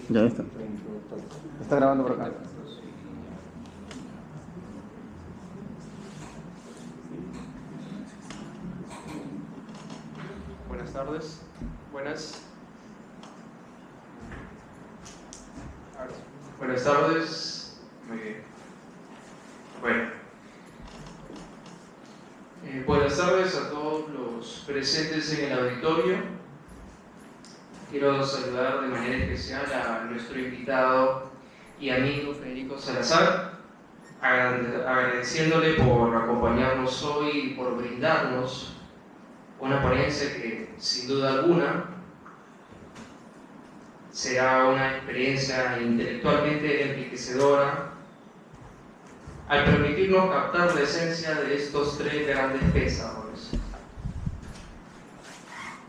Ya está. Está grabando por acá. Buenas tardes. Buenas tardes. Muy bien. Buenas tardes a todos los presentes en el auditorio. Quiero saludar de manera especial a nuestro invitado y amigo Federico Salazar, agradeciéndole por acompañarnos hoy y por brindarnos una ponencia que, sin duda alguna, será una experiencia intelectualmente enriquecedora al permitirnos captar la esencia de estos tres grandes pensadores.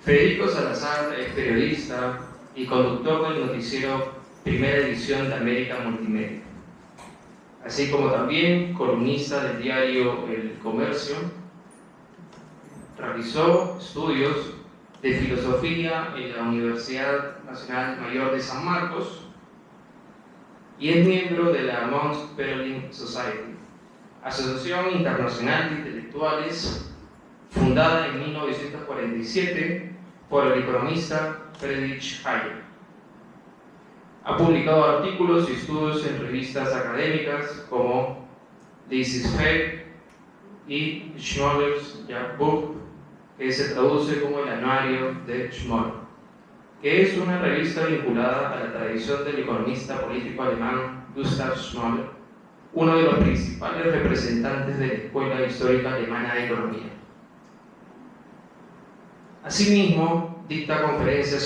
Federico Salazar es periodista y conductor del noticiero Primera Edición de América Multimedia, así como también columnista del diario El Comercio. Realizó estudios de filosofía en la Universidad Nacional Mayor de San Marcos y es miembro de la Mount Berlin Society, Asociación Internacional de Intelectuales, fundada en 1947 por el economista Friedrich Hayek. Ha publicado artículos y estudios en revistas académicas como This is Faith y Schmoller's Jahrbuch, que se traduce como el Anuario de Schmoller, que es una revista vinculada a la tradición del economista político alemán Gustav Schmoller, uno de los principales representantes de la Escuela Histórica Alemana de Economía. Asimismo, dicta conferencias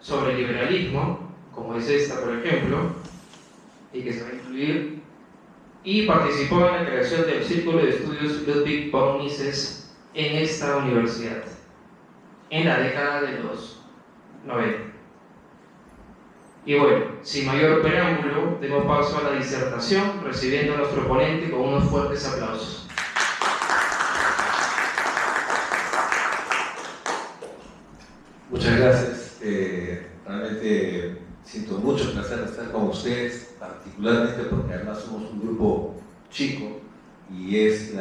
sobre liberalismo, como es esta, por ejemplo, y que se va a incluir, y participó en la creación del Círculo de Estudios Ludwig von Mises en esta universidad, en la década de los 90. Y bueno, sin mayor preámbulo, demos paso a la disertación, recibiendo a nuestro ponente con unos fuertes aplausos. Muchas gracias. Realmente siento mucho placer de estar con ustedes, particularmente porque además somos un grupo chico y es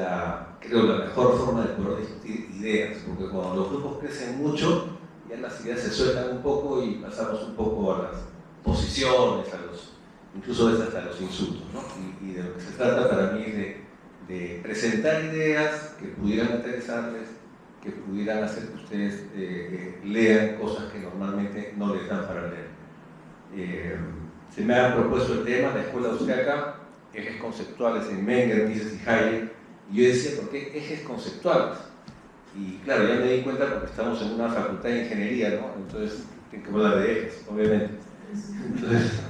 creo la mejor forma de poder discutir ideas, porque cuando los grupos crecen mucho, ya las ideas se sueltan un poco y pasamos un poco a las posiciones, incluso hasta los insultos, ¿no? Y de lo que se trata para mí es de presentar ideas que pudieran interesarles, que pudieran hacer que ustedes lean cosas que normalmente no les dan para leer. Se me ha propuesto el tema, la escuela austriaca, ejes conceptuales en Menger, Mises y Hayek, y yo decía, ¿por qué ejes conceptuales? Y claro, ya me di cuenta porque estamos en una facultad de ingeniería, ¿no? Entonces, tengo que hablar de ejes, obviamente. Entonces,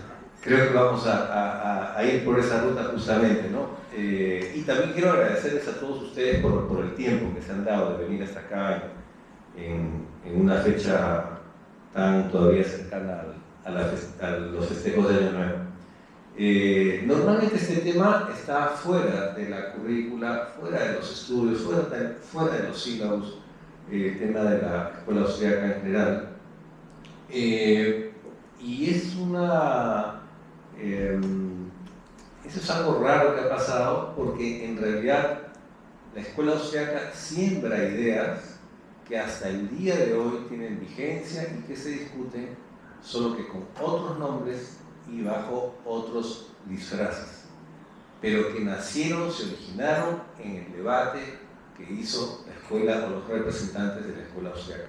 creo que vamos a ir por esa ruta justamente, ¿no? Y también quiero agradecerles a todos ustedes por el tiempo que se han dado de venir hasta acá en una fecha tan todavía cercana a los festejos de Año Nuevo. Normalmente este tema está fuera de la currícula, fuera de los estudios, fuera de los sílabos, el tema de la escuela austriaca en general. Y eso es algo raro que ha pasado, porque en realidad la escuela austriaca siembra ideas que hasta el día de hoy tienen vigencia y que se discuten, solo que con otros nombres y bajo otros disfraces, pero que nacieron, se originaron en el debate que hizo la escuela o los representantes de la escuela austriaca.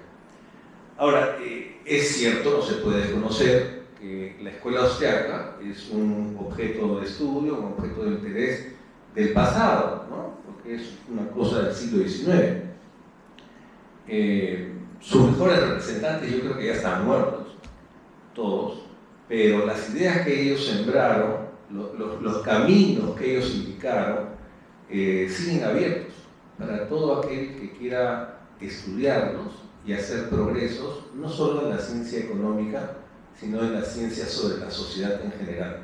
Ahora, es cierto, no se puede desconocer que la escuela austriaca es un objeto de estudio, un objeto de interés del pasado, ¿no? Porque es una cosa del siglo XIX. Sus mejores representantes yo creo que ya están muertos, todos, pero las ideas que ellos sembraron, los caminos que ellos indicaron, siguen abiertos para todo aquel que quiera estudiarlos y hacer progresos, no solo en la ciencia económica, sino en la ciencia sobre la sociedad en general.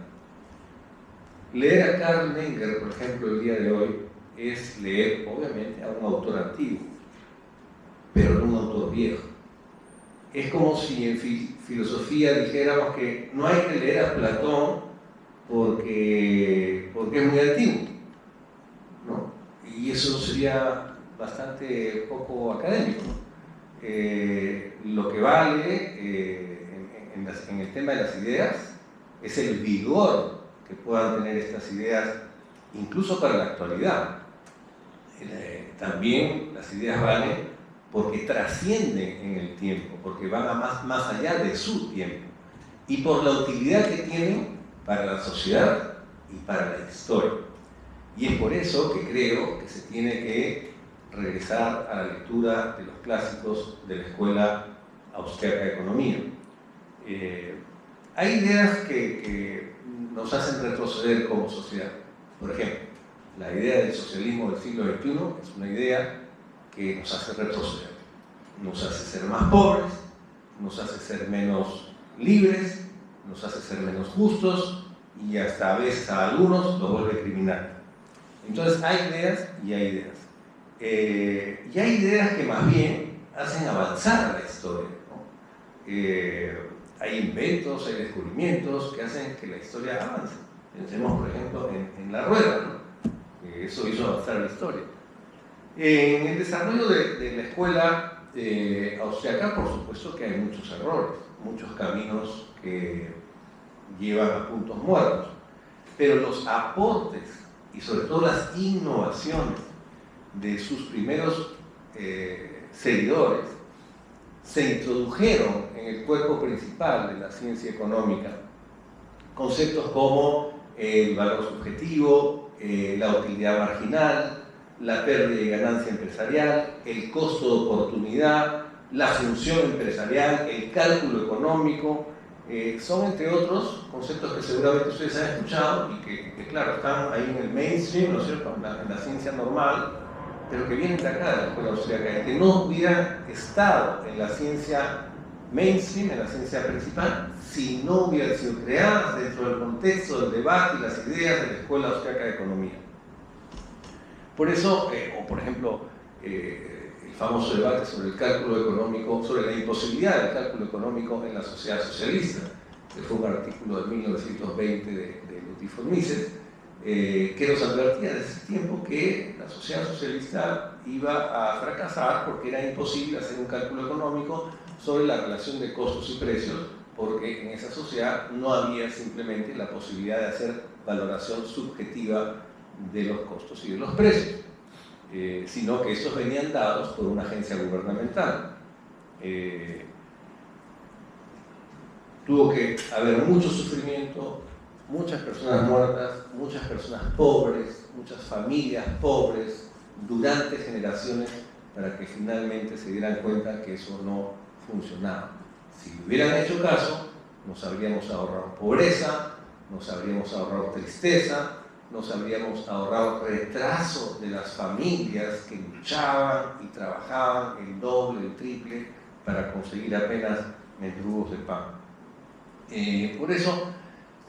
Leer a Karl Menger, por ejemplo, el día de hoy, es leer, obviamente, a un autor antiguo, pero no un autor viejo. es como si en filosofía dijéramos que no hay que leer a Platón porque es muy antiguo, ¿no? Y eso sería bastante poco académico. Lo que vale en el tema de las ideas es el vigor que puedan tener estas ideas, incluso para la actualidad. También las ideas valen porque trascienden en el tiempo, porque van a más allá de su tiempo, y por la utilidad que tienen para la sociedad y para la historia. Y es por eso que creo que se tiene que regresar a la lectura de los clásicos de la Escuela Austriaca de Economía. Hay ideas que nos hacen retroceder como sociedad. Por ejemplo, la idea del socialismo del siglo XXI es una idea que nos hace retroceder. Nos hace ser más pobres, nos hace ser menos libres, nos hace ser menos justos y hasta a veces a algunos los vuelve criminales. Entonces hay ideas y hay ideas. Y hay ideas que más bien hacen avanzar a la historia, ¿no? Hay inventos, hay descubrimientos que hacen que la historia avance. Pensemos, por ejemplo, en la rueda, ¿no? Eso hizo avanzar la historia. En el desarrollo de la escuela austriaca, por supuesto que hay muchos errores, muchos caminos que llevan a puntos muertos, pero los aportes y sobre todo las innovaciones de sus primeros seguidores se introdujeron en el cuerpo principal de la ciencia económica conceptos como el valor subjetivo, la utilidad marginal, la pérdida de ganancia empresarial, el costo de oportunidad, la función empresarial, el cálculo económico, son entre otros conceptos que seguramente ustedes han escuchado y que claro, están ahí en el mainstream, ¿no es cierto?, en la ciencia normal, pero que vienen de acá, de la escuela austriaca, y que no hubieran estado en la ciencia mainstream, en la ciencia principal, si no hubieran sido creadas dentro del contexto del debate y las ideas de la Escuela Austriaca de Economía. Por eso, o por ejemplo, el famoso debate sobre el cálculo económico, sobre la imposibilidad del cálculo económico en la sociedad socialista, que fue un artículo de 1920 de Ludwig von Mises, que nos advertía desde ese tiempo que la sociedad socialista iba a fracasar porque era imposible hacer un cálculo económico sobre la relación de costos y precios, porque en esa sociedad no había simplemente la posibilidad de hacer valoración subjetiva de los costos y de los precios, sino que estos venían dados por una agencia gubernamental. Tuvo que haber mucho sufrimiento, muchas personas muertas, muchas personas pobres, muchas familias pobres, durante generaciones, para que finalmente se dieran cuenta que eso no funcionaba. Si hubieran hecho caso, nos habríamos ahorrado pobreza, nos habríamos ahorrado tristeza, nos habríamos ahorrado retraso de las familias que luchaban y trabajaban el doble, el triple, para conseguir apenas mendrugos de pan. Por eso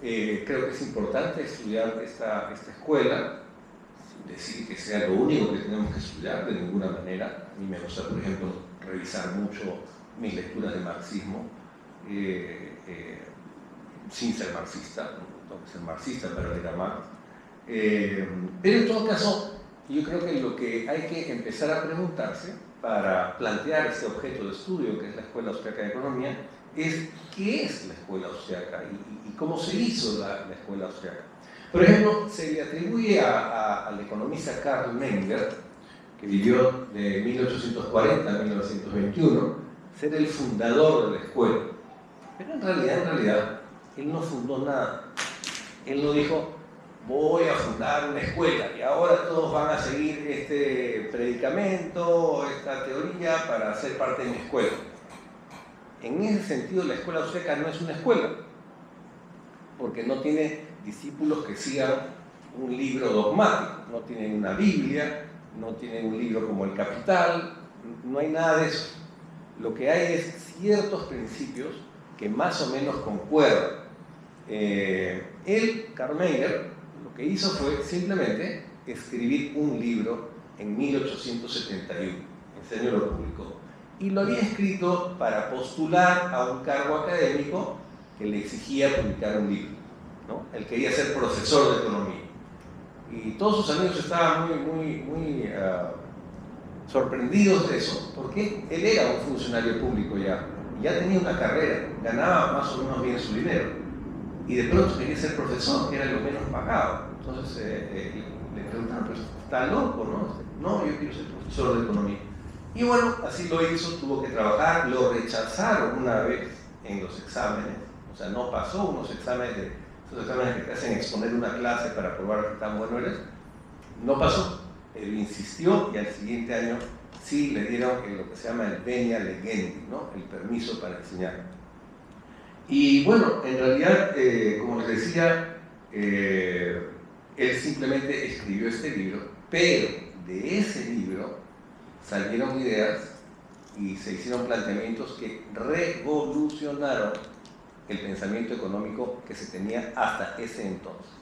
creo que es importante estudiar esta escuela, sin decir que sea lo único que tenemos que estudiar de ninguna manera. A mí me gusta, por ejemplo, revisar mucho mis lecturas de marxismo, sin ser marxista, no tengo que ser marxista para leer a Marx. Pero en todo caso, yo creo que lo que hay que empezar a preguntarse para plantear este objeto de estudio que es la Escuela Austriaca de Economía es qué es la Escuela Austriaca y cómo se hizo la Escuela Austriaca. Por ejemplo, se le atribuye al economista Karl Menger, que vivió de 1840 a 1921, ser el fundador de la escuela. Pero en realidad, él no fundó nada. Él no dijo, voy a fundar una escuela y ahora todos van a seguir este predicamento, esta teoría para ser parte de mi escuela. En ese sentido, la escuela austriaca no es una escuela, porque no tiene discípulos que sigan un libro dogmático, no tienen una Biblia, no tienen un libro como el Capital, no hay nada de eso. Lo que hay es ciertos principios que más o menos concuerdan. Karl Menger, lo que hizo fue simplemente escribir un libro en 1871, en serio lo publicó, y lo había escrito para postular a un cargo académico que le exigía publicar un libro, ¿no? Él quería ser profesor de economía. Y todos sus amigos estaban muy sorprendidos de eso, porque él era un funcionario público ya tenía una carrera, ganaba más o menos bien su dinero, y de pronto quería ser profesor, que era lo menos pagado. Entonces le preguntaron, pero está loco, ¿no? No, yo quiero ser profesor de economía. Y bueno, así lo hizo, tuvo que trabajar, lo rechazaron una vez en los exámenes, o sea, no pasó unos exámenes, esos exámenes que te hacen exponer una clase para probar qué tan bueno eres, no pasó. Él insistió y al siguiente año sí le dieron lo que se llama el venia legendi, ¿no? El permiso para enseñar. Y bueno, en realidad, como les decía, él simplemente escribió este libro, pero de ese libro salieron ideas y se hicieron planteamientos que revolucionaron el pensamiento económico que se tenía hasta ese entonces.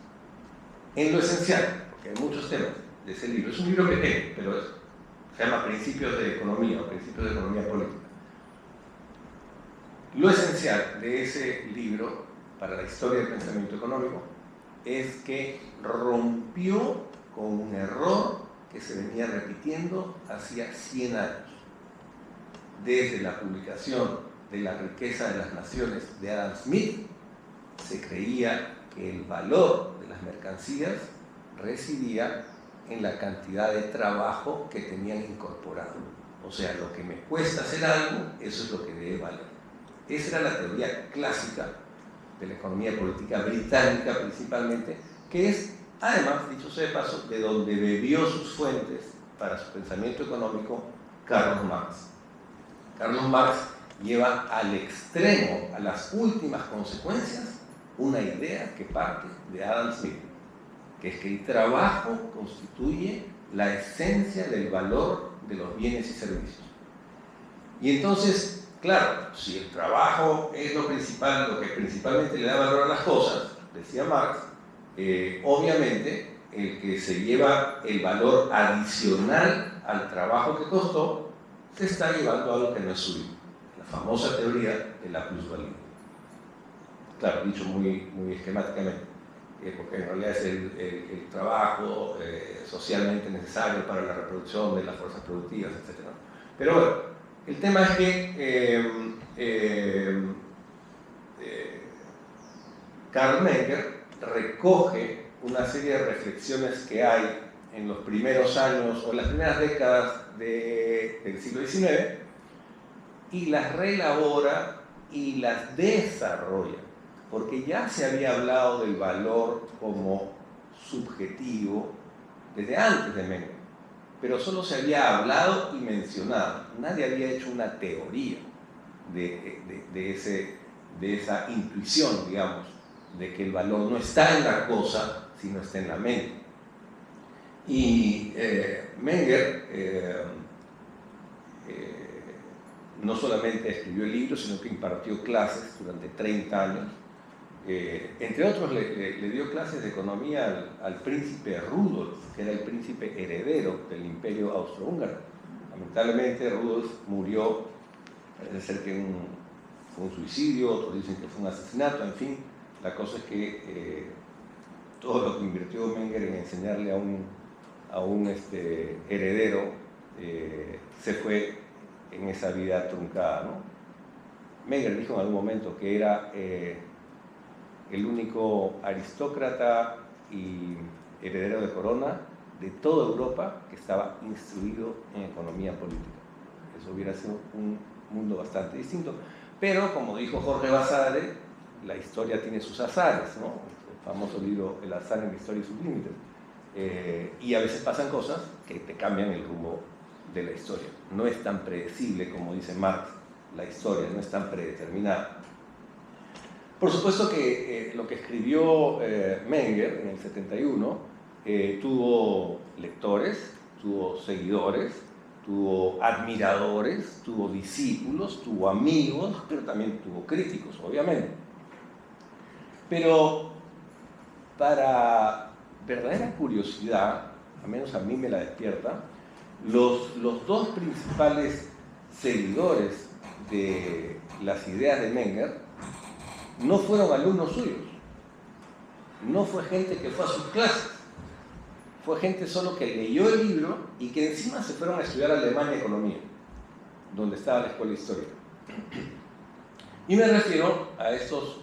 En lo esencial, porque hay muchos temas de ese libro, es un libro pequeño, pero se llama Principios de Economía o Principios de Economía Política. Lo esencial de ese libro para la historia del pensamiento económico es que rompió con un error que se venía repitiendo hacía 100 años. Desde la publicación de La riqueza de las naciones de Adam Smith, se creía que el valor de las mercancías residía en la cantidad de trabajo que tenían incorporado. O sea, lo que me cuesta hacer algo, eso es lo que debe valer. Esa era la teoría clásica de la economía política británica principalmente, que es, además, dicho sea de paso, de donde bebió sus fuentes para su pensamiento económico Karl Marx. Karl Marx lleva al extremo, a las últimas consecuencias, una idea que parte de Adam Smith, que es que el trabajo constituye la esencia del valor de los bienes y servicios. Y entonces, claro, si el trabajo es lo principal, lo que principalmente le da valor a las cosas, decía Marx, obviamente el que se lleva el valor adicional al trabajo que costó, se está llevando algo que no es suyo. La famosa teoría de la plusvalía. Claro, dicho muy esquemáticamente, porque en realidad es el trabajo socialmente necesario para la reproducción de las fuerzas productivas, etc. Pero bueno, el tema es que Karl Menger recoge una serie de reflexiones que hay en los primeros años o en las primeras décadas del siglo XIX y las reelabora y las desarrolla, porque ya se había hablado del valor como subjetivo desde antes de Menger, pero solo se había hablado y mencionado. Nadie había hecho una teoría de esa intuición, digamos, de que el valor no está en la cosa, sino está en la mente. Y Menger no solamente escribió el libro, sino que impartió clases durante 30 años. Entre otros, le dio clases de economía al príncipe Rudolf, que era el príncipe heredero del imperio austrohúngaro. Lamentablemente, Rudolf murió, parece ser que fue un suicidio, otros dicen que fue un asesinato, en fin. La cosa es que todo lo que invirtió Menger en enseñarle a un heredero se fue en esa vida truncada, ¿no? Menger dijo en algún momento que era el único aristócrata y heredero de corona de toda Europa que estaba instruido en economía política. Eso hubiera sido un mundo bastante distinto. Pero, como dijo Jorge Basadre, la historia tiene sus azares, ¿no? El famoso libro El azar en la historia y sus límites. Y a veces pasan cosas que te cambian el rumbo de la historia. No es tan predecible como dice Marx, la historia no es tan predeterminada. Por supuesto que lo que escribió Menger en el 71 tuvo lectores, tuvo seguidores, tuvo admiradores, tuvo discípulos, tuvo amigos, pero también tuvo críticos, obviamente. Pero para verdadera curiosidad, al menos a mí me la despierta, los dos principales seguidores de las ideas de Menger no fueron alumnos suyos, no fue gente que fue a sus clases, fue gente solo que leyó el libro y que encima se fueron a estudiar a Alemania Economía, donde estaba la escuela histórica. Y me refiero a estos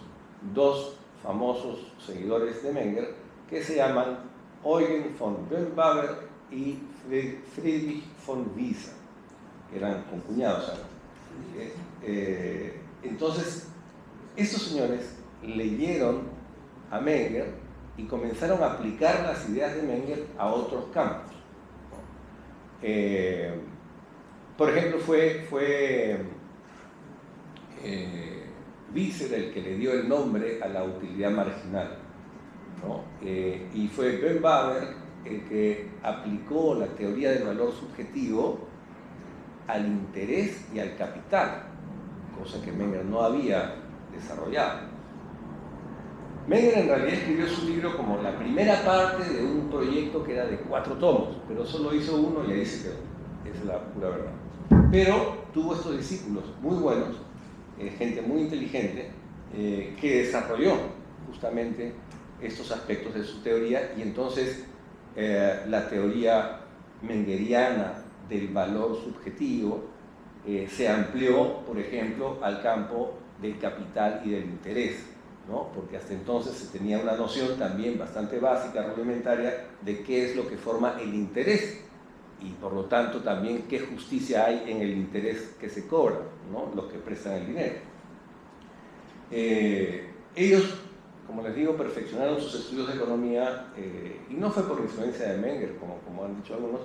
dos famosos seguidores de Menger que se llaman Eugen von Böhm-Bawer y Friedrich von Wieser, que eran concuñados. Entonces, estos señores leyeron a Menger y comenzaron a aplicar las ideas de Menger a otros campos. Por ejemplo, fue Wieser el que le dio el nombre a la utilidad marginal, ¿no? Y fue Böhm-Bawer el que aplicó la teoría del valor subjetivo al interés y al capital, cosa que Menger no había desarrollado. Menger en realidad escribió su libro como la primera parte de un proyecto que era de 4 tomos, pero solo hizo uno y ahí se quedó. Esa es la pura verdad. Pero tuvo estos discípulos muy buenos, gente muy inteligente, que desarrolló justamente estos aspectos de su teoría, y entonces la teoría mengeriana del valor subjetivo se amplió, por ejemplo, al campo del capital y del interés, ¿no? Porque hasta entonces se tenía una noción también bastante básica, rudimentaria, de qué es lo que forma el interés y por lo tanto también qué justicia hay en el interés que se cobra, ¿no? Los que prestan el dinero. Ellos, como les digo, perfeccionaron sus estudios de economía y no fue por influencia de Menger, como han dicho algunos,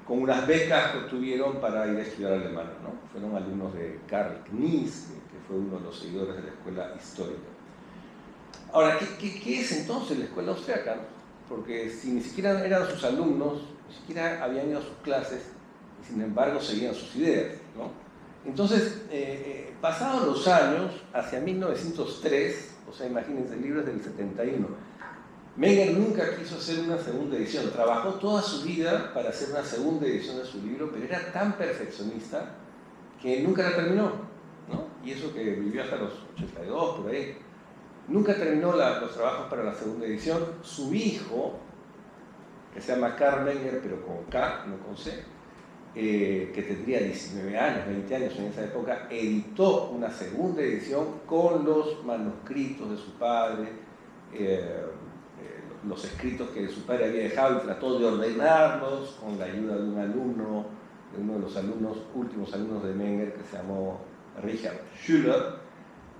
con unas becas que obtuvieron para ir a estudiar Alemania, ¿no? Fueron alumnos de Karl Knies, que fue uno de los seguidores de la escuela histórica. Ahora, ¿qué es entonces la escuela austriaca? Porque si ni siquiera eran sus alumnos, ni siquiera habían ido a sus clases, y sin embargo seguían sus ideas, ¿no? Entonces, pasados los años, hacia 1903, o sea, imagínense, el libro es del 71, Menger nunca quiso hacer una segunda edición, trabajó toda su vida para hacer una segunda edición de su libro, pero era tan perfeccionista que nunca la terminó, ¿no? Y eso que vivió hasta los 82, por ahí. Nunca terminó los trabajos para la segunda edición. Su hijo, que se llama Karl Menger, pero con K, no con C, que tendría 19 años, 20 años en esa época, editó una segunda edición con los manuscritos de su padre, los escritos que su padre había dejado, y trató de ordenarlos con la ayuda de un alumno, de uno de los últimos alumnos de Menger, que se llamó Richard Schüler,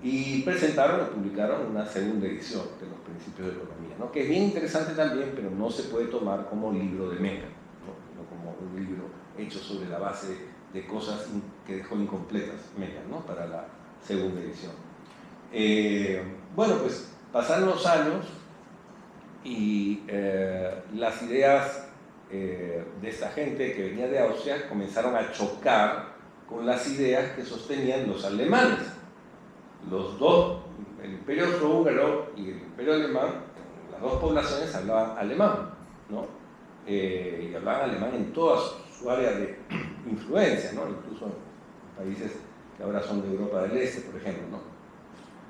y presentaron o publicaron una segunda edición de los Principios de Economía, ¿no? Que es bien interesante también, pero no se puede tomar como libro de Menger, no como un libro hecho sobre la base de cosas que dejó incompletas Menger, ¿no? Para la segunda edición. Bueno, pues pasaron los años y las ideas de esta gente que venía de Austria comenzaron a chocar con las ideas que sostenían los alemanes. Los dos, el Imperio Austrohúngaro y el Imperio Alemán, las dos poblaciones hablaban alemán, ¿no? Y hablaban alemán en toda su área de influencia, ¿no? Incluso en países que ahora son de Europa del Este, por ejemplo, ¿no?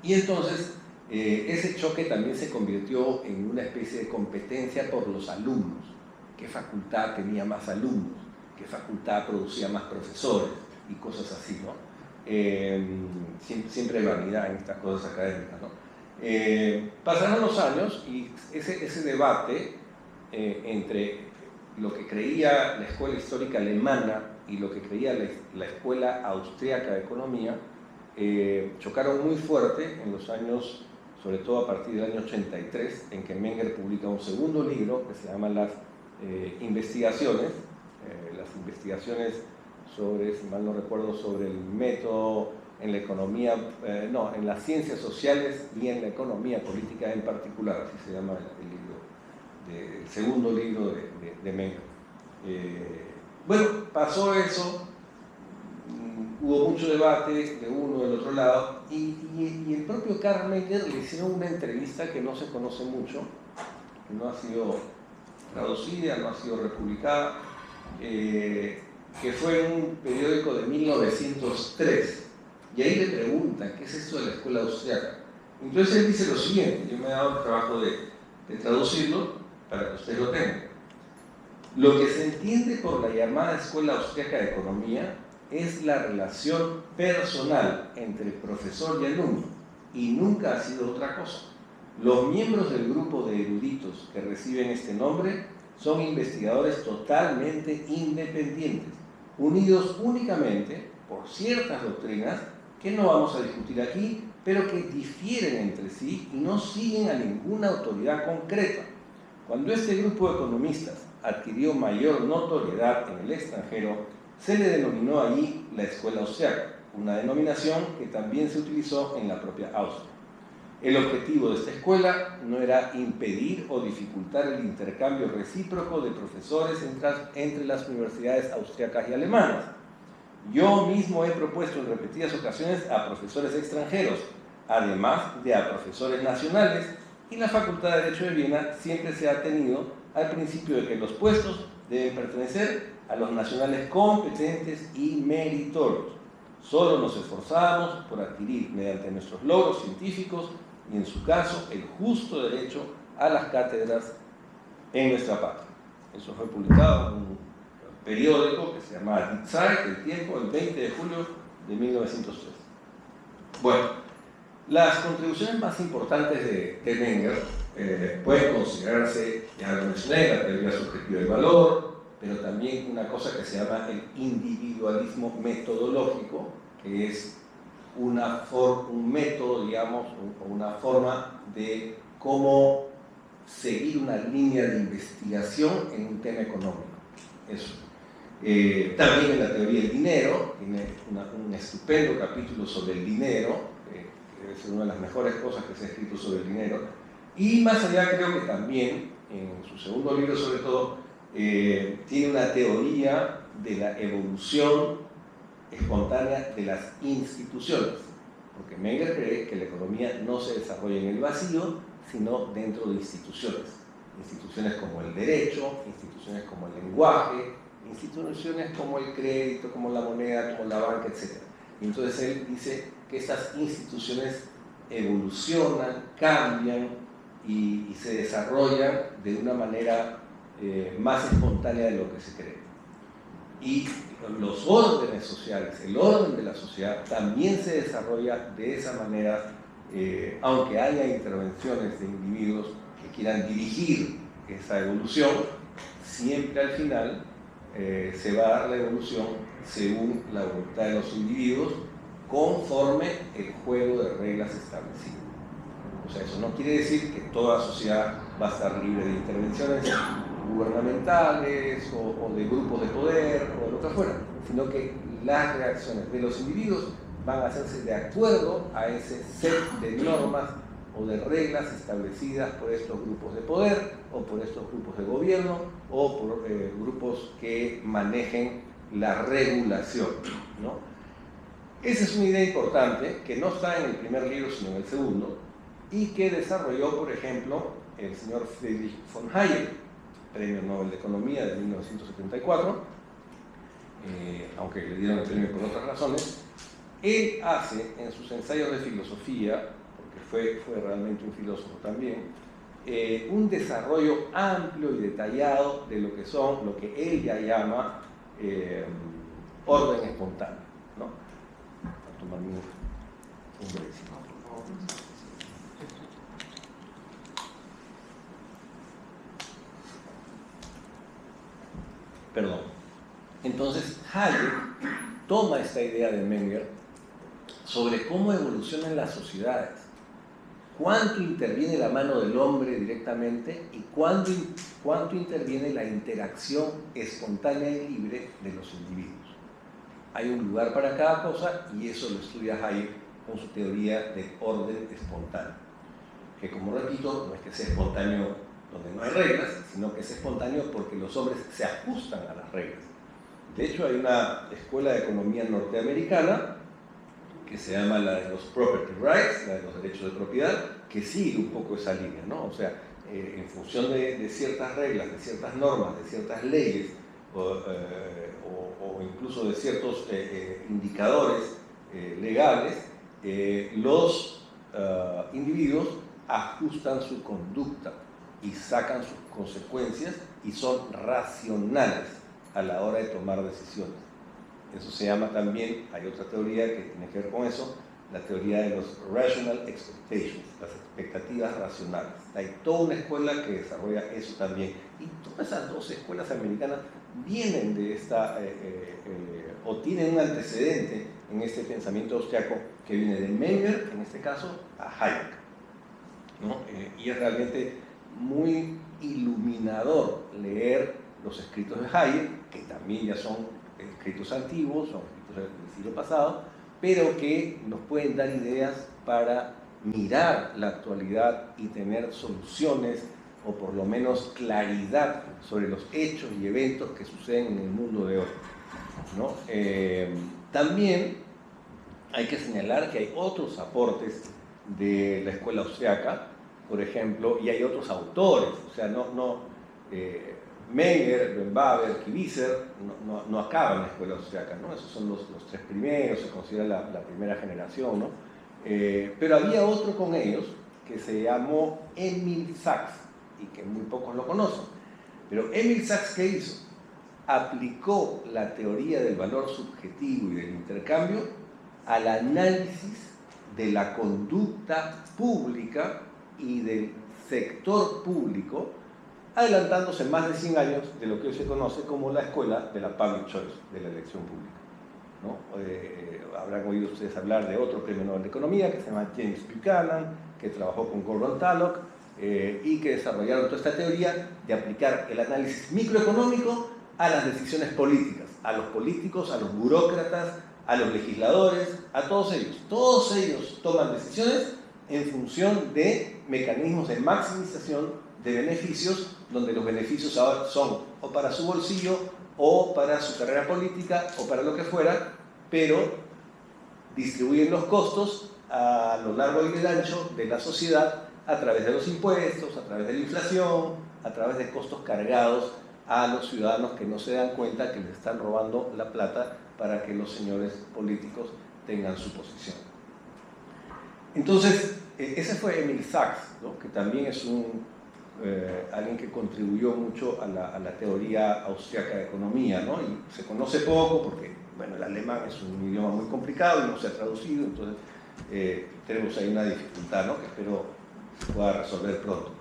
Y entonces ese choque también se convirtió en una especie de competencia por los alumnos. ¿Qué facultad tenía más alumnos? ¿Qué facultad producía más profesores? Y cosas así, ¿no? Siempre hay vanidad en estas cosas académicas, ¿no? Pasaron los años y ese debate entre lo que creía la escuela histórica alemana y lo que creía la escuela austríaca de economía chocaron muy fuerte en los años, sobre todo a partir del año 83, en que Menger publica un segundo libro que se llama Las investigaciones sobre, si mal no recuerdo, sobre el método en la economía, en las ciencias sociales y en la economía política en particular, así se llama el segundo libro de Menger. Bueno, pasó eso, hubo mucho debate de uno del otro lado, y el propio Karl Menger le hicieron una entrevista que no se conoce mucho, que no ha sido traducida, no ha sido republicada, que fue un periódico de 1903, y ahí le preguntan qué es esto de la escuela austriaca. Entonces él dice lo siguiente, yo me he dado el trabajo de traducirlo para que ustedes lo tengan. Lo que se entiende por la llamada Escuela Austriaca de Economía es la relación personal entre profesor y alumno, y nunca ha sido otra cosa. Los miembros del grupo de eruditos que reciben este nombre son investigadores totalmente independientes, unidos únicamente por ciertas doctrinas que no vamos a discutir aquí, pero que difieren entre sí y no siguen a ninguna autoridad concreta. Cuando este grupo de economistas adquirió mayor notoriedad en el extranjero, se le denominó allí la Escuela Austriaca, una denominación que también se utilizó en la propia Austria. El objetivo de esta escuela no era impedir o dificultar el intercambio recíproco de profesores entre las universidades austriacas y alemanas. Yo mismo he propuesto en repetidas ocasiones a profesores extranjeros, además de a profesores nacionales, y la Facultad de Derecho de Viena siempre se ha atenido al principio de que los puestos deben pertenecer a los nacionales competentes y meritorios. Solo nos esforzamos por adquirir, mediante nuestros logros científicos y en su caso, el justo derecho a las cátedras en nuestra patria. Eso fue publicado en un periódico que se llamaba Die Zeit, El Tiempo, el 20 de julio de 1903. Bueno, las contribuciones más importantes de Menger pueden considerarse, ya lo mencioné, la teoría subjetiva del valor, pero también una cosa que se llama el individualismo metodológico, que es un método, digamos, o una forma de cómo seguir una línea de investigación en un tema económico. Eso. También en la teoría del dinero, tiene un estupendo capítulo sobre el dinero, que es una de las mejores cosas que se ha escrito sobre el dinero, y más allá creo que también, en su segundo libro sobre todo, tiene una teoría de la evolución espontánea de las instituciones, porque Menger cree que la economía no se desarrolla en el vacío, sino dentro de instituciones. Instituciones como el derecho, instituciones como el lenguaje, instituciones como el crédito, como la moneda, como la banca, etc. Y entonces él dice que estas instituciones evolucionan, cambian y se desarrollan de una manera más espontánea de lo que se cree. Y los órdenes sociales, el orden de la sociedad también se desarrolla de esa manera, aunque haya intervenciones de individuos que quieran dirigir esa evolución, siempre al final se va a dar la evolución según la voluntad de los individuos, conforme el juego de reglas establecido. O sea, eso no quiere decir que toda sociedad va a estar libre de intervenciones gubernamentales o de grupos de poder o de lo que fuera, sino que las reacciones de los individuos van a hacerse de acuerdo a ese set de normas o de reglas establecidas por estos grupos de poder o por estos grupos de gobierno o por grupos que manejen la regulación, ¿no? Esa es una idea importante que no está en el primer libro sino en el segundo y que desarrolló, por ejemplo, el señor Friedrich von Hayek, Premio Nobel de Economía de 1974, aunque le dieron el premio por otras razones. Él hace en sus ensayos de filosofía, porque fue realmente un filósofo también, un desarrollo amplio y detallado de lo que él ya llama orden espontáneo, ¿no? Voy a tomar un break. Perdón. Entonces, Hayek toma esta idea de Menger sobre cómo evolucionan las sociedades, cuánto interviene la mano del hombre directamente y cuánto interviene la interacción espontánea y libre de los individuos. Hay un lugar para cada cosa y eso lo estudia Hayek con su teoría del orden espontáneo, que, como repito, no es que sea espontáneo donde no hay reglas, sino que es espontáneo porque los hombres se ajustan a las reglas. De hecho, hay una escuela de economía norteamericana que se llama la de los property rights, la de los derechos de propiedad, que sigue un poco esa línea, ¿no? O sea, en función de ciertas reglas, de ciertas normas, de ciertas leyes o o incluso de ciertos indicadores legales, los individuos ajustan su conducta y sacan sus consecuencias y son racionales a la hora de tomar decisiones. Eso se llama también, hay otra teoría que tiene que ver con eso, la teoría de los rational expectations, las expectativas racionales. Hay toda una escuela que desarrolla eso también. Y todas esas dos escuelas americanas vienen de esta, o tienen un antecedente en este pensamiento austriaco que viene de Menger, en este caso, a Hayek, ¿no? Y es realmente muy iluminador leer los escritos de Hayek, que también ya son escritos antiguos, son escritos del siglo pasado, pero que nos pueden dar ideas para mirar la actualidad y tener soluciones o por lo menos claridad sobre los hechos y eventos que suceden en el mundo de hoy, ¿no? También hay que señalar que hay otros aportes de la escuela austriaca, por ejemplo, y hay otros autores, o sea, Menger, Böhm-Bawerk y Wieser no acaban en la escuela austriaca, ¿no? Esos son los tres primeros, se considera la primera generación, ¿no? Pero había otro con ellos que se llamó Emil Sachs y que muy pocos lo conocen. Pero Emil Sachs, ¿qué hizo? Aplicó la teoría del valor subjetivo y del intercambio al análisis de la conducta pública y del sector público, adelantándose más de 100 años de lo que hoy se conoce como la escuela de la public choice, de la elección pública, ¿no? Habrán oído ustedes hablar de otro premio Nobel de Economía que se llama James Buchanan, que trabajó con Gordon Tullock y que desarrollaron toda esta teoría de aplicar el análisis microeconómico a las decisiones políticas, a los políticos, a los burócratas, a los legisladores, a todos ellos. Todos ellos toman decisiones en función de mecanismos de maximización de beneficios, donde los beneficios ahora son o para su bolsillo, o para su carrera política, o para lo que fuera, pero distribuyen los costos a lo largo y el ancho de la sociedad a través de los impuestos, a través de la inflación, a través de costos cargados a los ciudadanos que no se dan cuenta que les están robando la plata para que los señores políticos tengan su posición. Entonces, ese fue Emil Sachs, ¿no? Que también es alguien que contribuyó mucho a la teoría austriaca de economía, ¿no? Y se conoce poco porque, bueno, el alemán es un idioma muy complicado y no se ha traducido, entonces tenemos ahí una dificultad, ¿no? Que espero se pueda resolver pronto.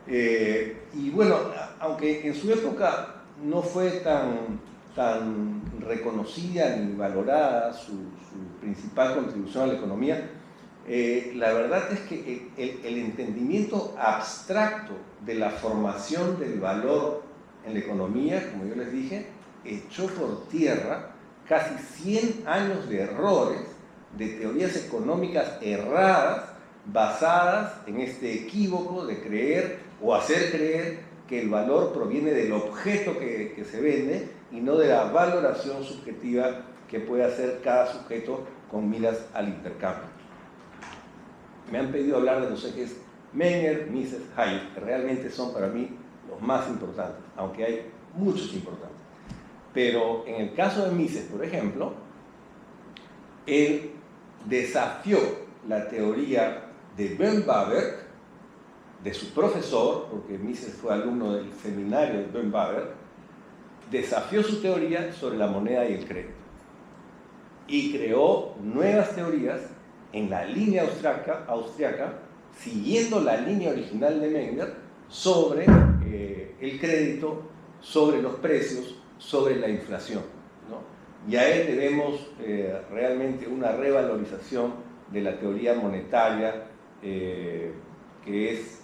Y bueno, aunque en su época no fue tan reconocida ni valorada su principal contribución a la economía, la verdad es que el entendimiento abstracto de la formación del valor en la economía, como yo les dije, echó por tierra casi 100 años de errores, de teorías económicas erradas, basadas en este equívoco de creer o hacer creer que el valor proviene del objeto que se vende y no de la valoración subjetiva que puede hacer cada sujeto con miras al intercambio. Me han pedido hablar de los ejes Menger, Mises, Hayek, que realmente son para mí los más importantes, aunque hay muchos importantes. Pero en el caso de Mises, por ejemplo, él desafió la teoría de Böhm-Bawerk, de su profesor, porque Mises fue alumno del seminario de Böhm-Bawerk, desafió su teoría sobre la moneda y el crédito y creó nuevas teorías en la línea austriaca, siguiendo la línea original de Menger, sobre el crédito, sobre los precios, sobre la inflación, ¿no? Y a él debemos realmente una revalorización de la teoría monetaria que es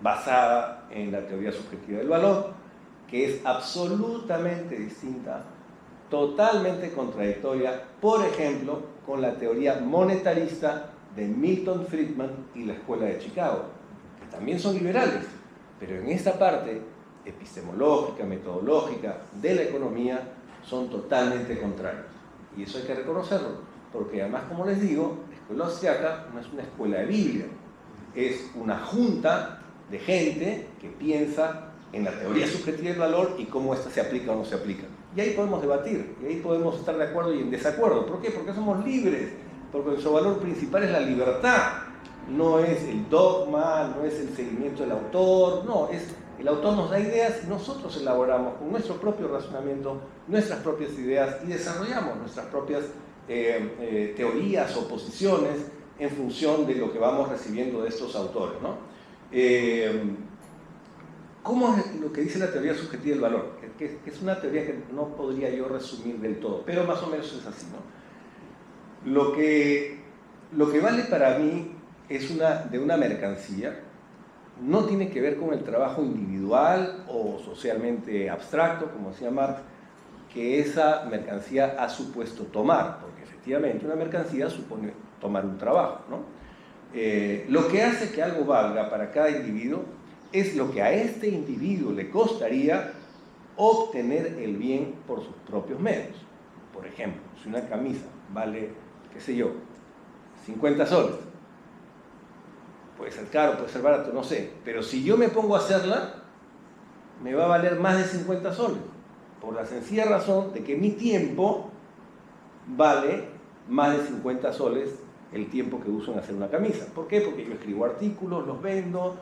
basada en la teoría subjetiva del valor, que es absolutamente distinta, totalmente contradictoria, por ejemplo, con la teoría monetarista de Milton Friedman y la Escuela de Chicago, que también son liberales, pero en esta parte epistemológica, metodológica de la economía son totalmente contrarios. Y eso hay que reconocerlo, porque además, como les digo, la escuela austriaca no es una escuela de Biblia, es una junta de gente que piensa en la teoría subjetiva del valor y cómo ésta se aplica o no se aplica. Y ahí podemos debatir, y ahí podemos estar de acuerdo y en desacuerdo. ¿Por qué? Porque somos libres, porque nuestro valor principal es la libertad. No es el dogma, no es el seguimiento del autor, no, el autor nos da ideas y nosotros elaboramos con nuestro propio razonamiento nuestras propias ideas y desarrollamos nuestras propias teorías o posiciones en función de lo que vamos recibiendo de estos autores, ¿no? ¿Cómo es lo que dice la teoría subjetiva del valor? Que es una teoría que no podría yo resumir del todo, pero más o menos es así, ¿no? Lo que vale para mí es de una mercancía, no tiene que ver con el trabajo individual o socialmente abstracto, como decía Marx, que esa mercancía ha supuesto tomar, porque efectivamente una mercancía supone tomar un trabajo, ¿no? Lo que hace que algo valga para cada individuo es lo que a este individuo le costaría obtener el bien por sus propios medios. Por ejemplo, si una camisa vale, qué sé yo, 50 soles, puede ser caro, puede ser barato, no sé, pero si yo me pongo a hacerla, me va a valer más de 50 soles, por la sencilla razón de que mi tiempo vale más de 50 soles el tiempo que uso en hacer una camisa. ¿Por qué? Porque yo escribo artículos, los vendo,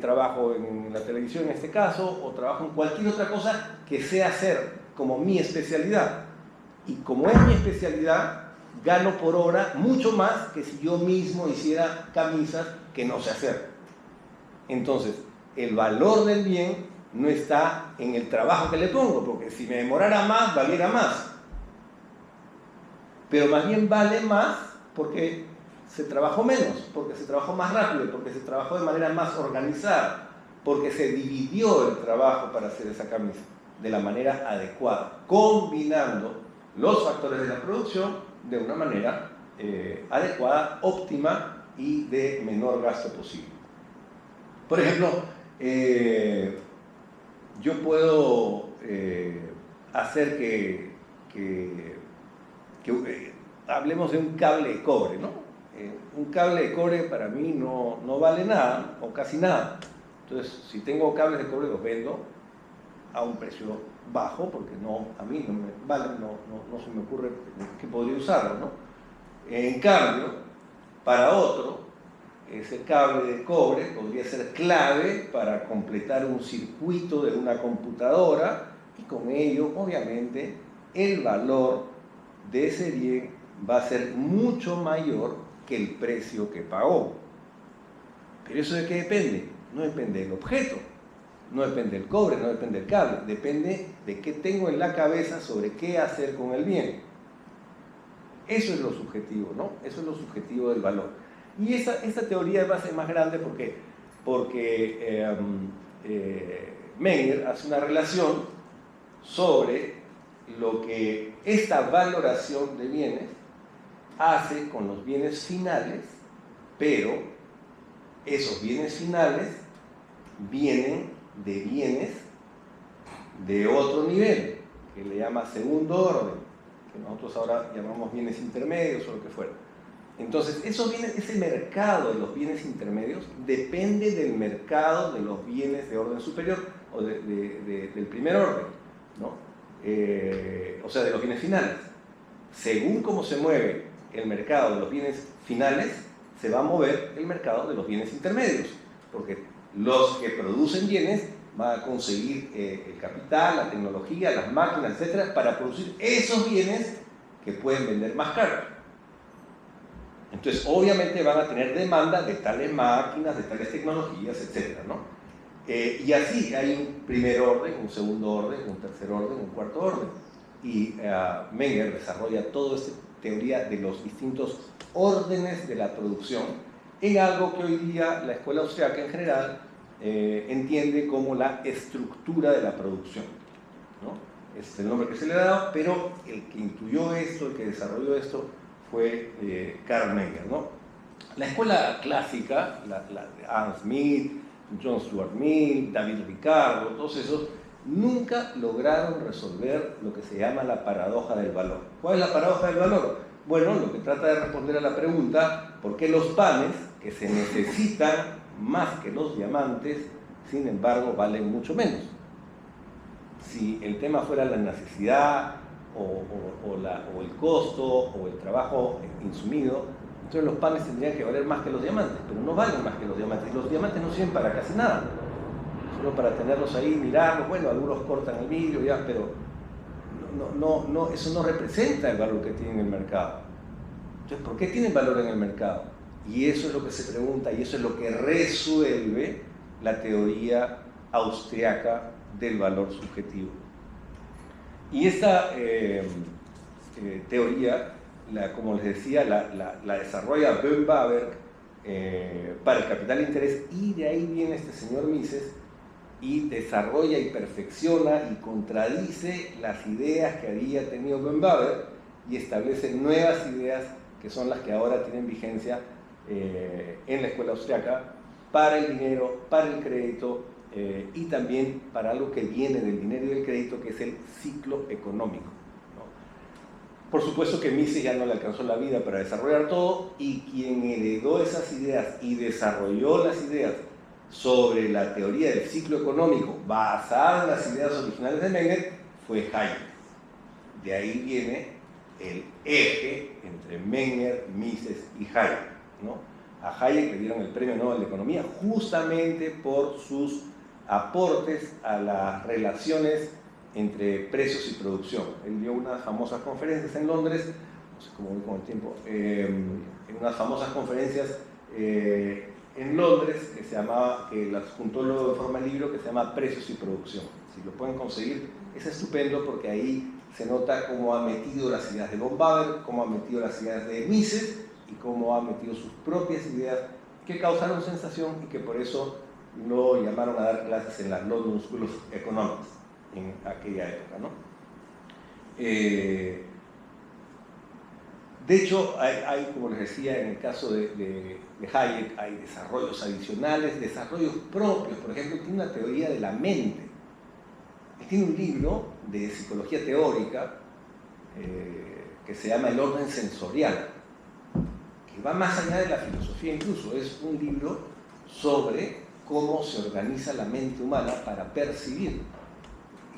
trabajo en la televisión en este caso, o trabajo en cualquier otra cosa que sea hacer como mi especialidad. Y como es mi especialidad, gano por hora mucho más que si yo mismo hiciera camisas que no sé hacer. Entonces, el valor del bien no está en el trabajo que le pongo, porque si me demorara más, valiera más. Pero más bien vale más porque se trabajó menos, porque se trabajó más rápido, porque se trabajó de manera más organizada, porque se dividió el trabajo para hacer esa camisa de la manera adecuada, combinando los factores de la producción de una manera adecuada, óptima y de menor gasto posible. Por ejemplo, yo puedo hacer que hablemos de un cable de cobre, ¿no? Un cable de cobre para mí no vale nada o casi nada. Entonces, si tengo cables de cobre, los vendo a un precio bajo, porque a mí no me vale, no se me ocurre que podría usarlo, ¿no? En cambio, para otro, ese cable de cobre podría ser clave para completar un circuito de una computadora y con ello, obviamente, el valor de ese bien va a ser mucho mayor que el precio que pagó. ¿Pero eso de qué depende? No depende del objeto, no depende del cobre, no depende del cable, depende de qué tengo en la cabeza sobre qué hacer con el bien. Eso es lo subjetivo, ¿no? Eso es lo subjetivo del valor. Y esta teoría es más grande porque Menger hace una relación sobre lo que esta valoración de bienes hace con los bienes finales, pero esos bienes finales vienen de bienes de otro nivel, que le llama segundo orden, que nosotros ahora llamamos bienes intermedios o lo que fuera. Entonces, ese mercado de los bienes intermedios depende del mercado de los bienes de orden superior o del primer orden, ¿no? O sea, de los bienes finales. Según cómo se mueve el mercado de los bienes finales, se va a mover el mercado de los bienes intermedios, porque los que producen bienes van a conseguir el capital, la tecnología, las máquinas, etcétera, para producir esos bienes que pueden vender más caro. Entonces, obviamente van a tener demanda de tales máquinas, de tales tecnologías, etcétera, ¿no? Y así hay un primer orden, un segundo orden, un tercer orden, un cuarto orden. Y Menger desarrolla toda esta teoría de los distintos órdenes de la producción en algo que hoy día la escuela austriaca en general entiende como la estructura de la producción, ¿no? Es el nombre que se le ha dado, pero el que intuyó esto, el que desarrolló esto, fue Karl Menger, ¿no? La escuela clásica, la de Adam Smith, John Stuart Mill, David Ricardo, todos esos, nunca lograron resolver lo que se llama la paradoja del valor. ¿Cuál es la paradoja del valor? Bueno, lo que trata de responder a la pregunta, ¿por qué los panes, que se necesitan más que los diamantes, sin embargo, valen mucho menos? Si el tema fuera la necesidad o el costo o el trabajo insumido, entonces los panes tendrían que valer más que los diamantes, pero no valen más que los diamantes. Y los diamantes no sirven para casi nada, solo para tenerlos ahí, mirarlos. Bueno, algunos cortan el vidrio ya, pero eso no representa el valor que tiene en el mercado. Entonces, ¿por qué tienen valor en el mercado? Y eso es lo que se pregunta, y eso es lo que resuelve la teoría austriaca del valor subjetivo. Y esta teoría, como les decía, la desarrolla Böhm-Bawerk para el capital de interés, y de ahí viene este señor Mises y desarrolla y perfecciona y contradice las ideas que había tenido Böhm-Bawerk y establece nuevas ideas que son las que ahora tienen vigencia en la escuela austriaca para el dinero, para el crédito y también para algo que viene del dinero y del crédito, que es el ciclo económico, ¿no? Por supuesto que Mises ya no le alcanzó la vida para desarrollar todo, y quien heredó esas ideas y desarrolló las ideas sobre la teoría del ciclo económico basada en las ideas originales de Menger fue Hayek. De ahí viene el eje entre Menger, Mises y Hayek, ¿no? A Hayek le dieron el Premio Nobel de Economía justamente por sus aportes a las relaciones entre precios y producción. Él dio unas famosas conferencias en Londres, no sé cómo voy con el tiempo, en unas famosas conferencias en Londres que las juntó luego de forma de libro, que se llama Precios y Producción. Si lo pueden conseguir, es estupendo, porque ahí se nota cómo ha metido las ideas de Böhm-Bawerk, cómo ha metido las ideas de Mises y cómo ha metido sus propias ideas que causaron sensación y que por eso lo llamaron a dar clases en la London School of Economics en aquella época, ¿no? De hecho, hay, como les decía, en el caso de Hayek, hay desarrollos adicionales, desarrollos propios. Por ejemplo, tiene una teoría de la mente. Él tiene un libro de psicología teórica que se llama El orden sensorial, que va más allá de la filosofía incluso. Es un libro sobre cómo se organiza la mente humana para percibir.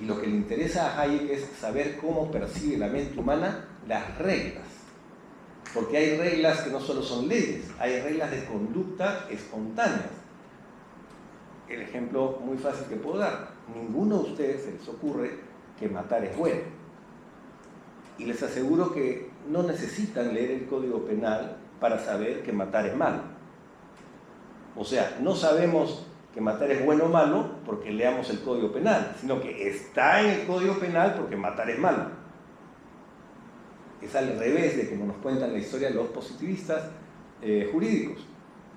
Y lo que le interesa a Hayek es saber cómo percibe la mente humana las reglas. Porque hay reglas que no solo son leyes, hay reglas de conducta espontáneas. El ejemplo muy fácil que puedo dar: ninguno de ustedes se les ocurre que matar es bueno. Y les aseguro que no necesitan leer el Código Penal para saber que matar es malo. O sea, no sabemos que matar es bueno o malo porque leamos el Código Penal, sino que está en el Código Penal porque matar es malo. Es al revés de como nos cuentan la historia los positivistas jurídicos,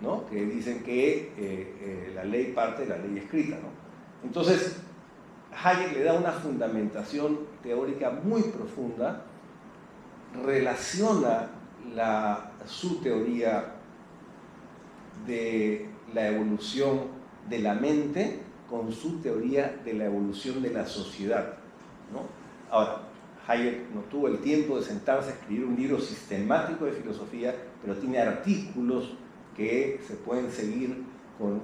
¿no? Que dicen que la ley parte de la ley escrita, ¿no? Entonces, Hayek le da una fundamentación teórica muy profunda, relaciona su teoría de la evolución de la mente con su teoría de la evolución de la sociedad, ¿no? Ahora, Hayek no tuvo el tiempo de sentarse a escribir un libro sistemático de filosofía, pero tiene artículos que se pueden seguir con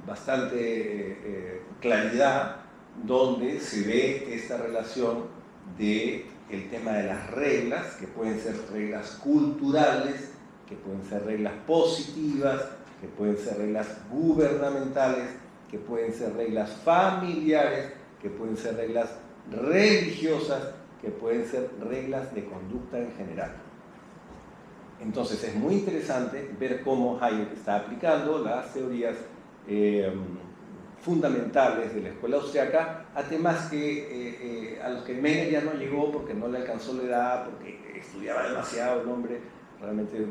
bastante claridad, donde se ve esta relación del tema de las reglas, que pueden ser reglas culturales, que pueden ser reglas positivas, que pueden ser reglas gubernamentales, que pueden ser reglas familiares, que pueden ser reglas religiosas, que pueden ser reglas de conducta en general. Entonces es muy interesante ver cómo Hayek está aplicando las teorías fundamentales de la escuela austriaca a temas a los que Menger ya no llegó porque no le alcanzó la edad, porque estudiaba demasiado el hombre. Realmente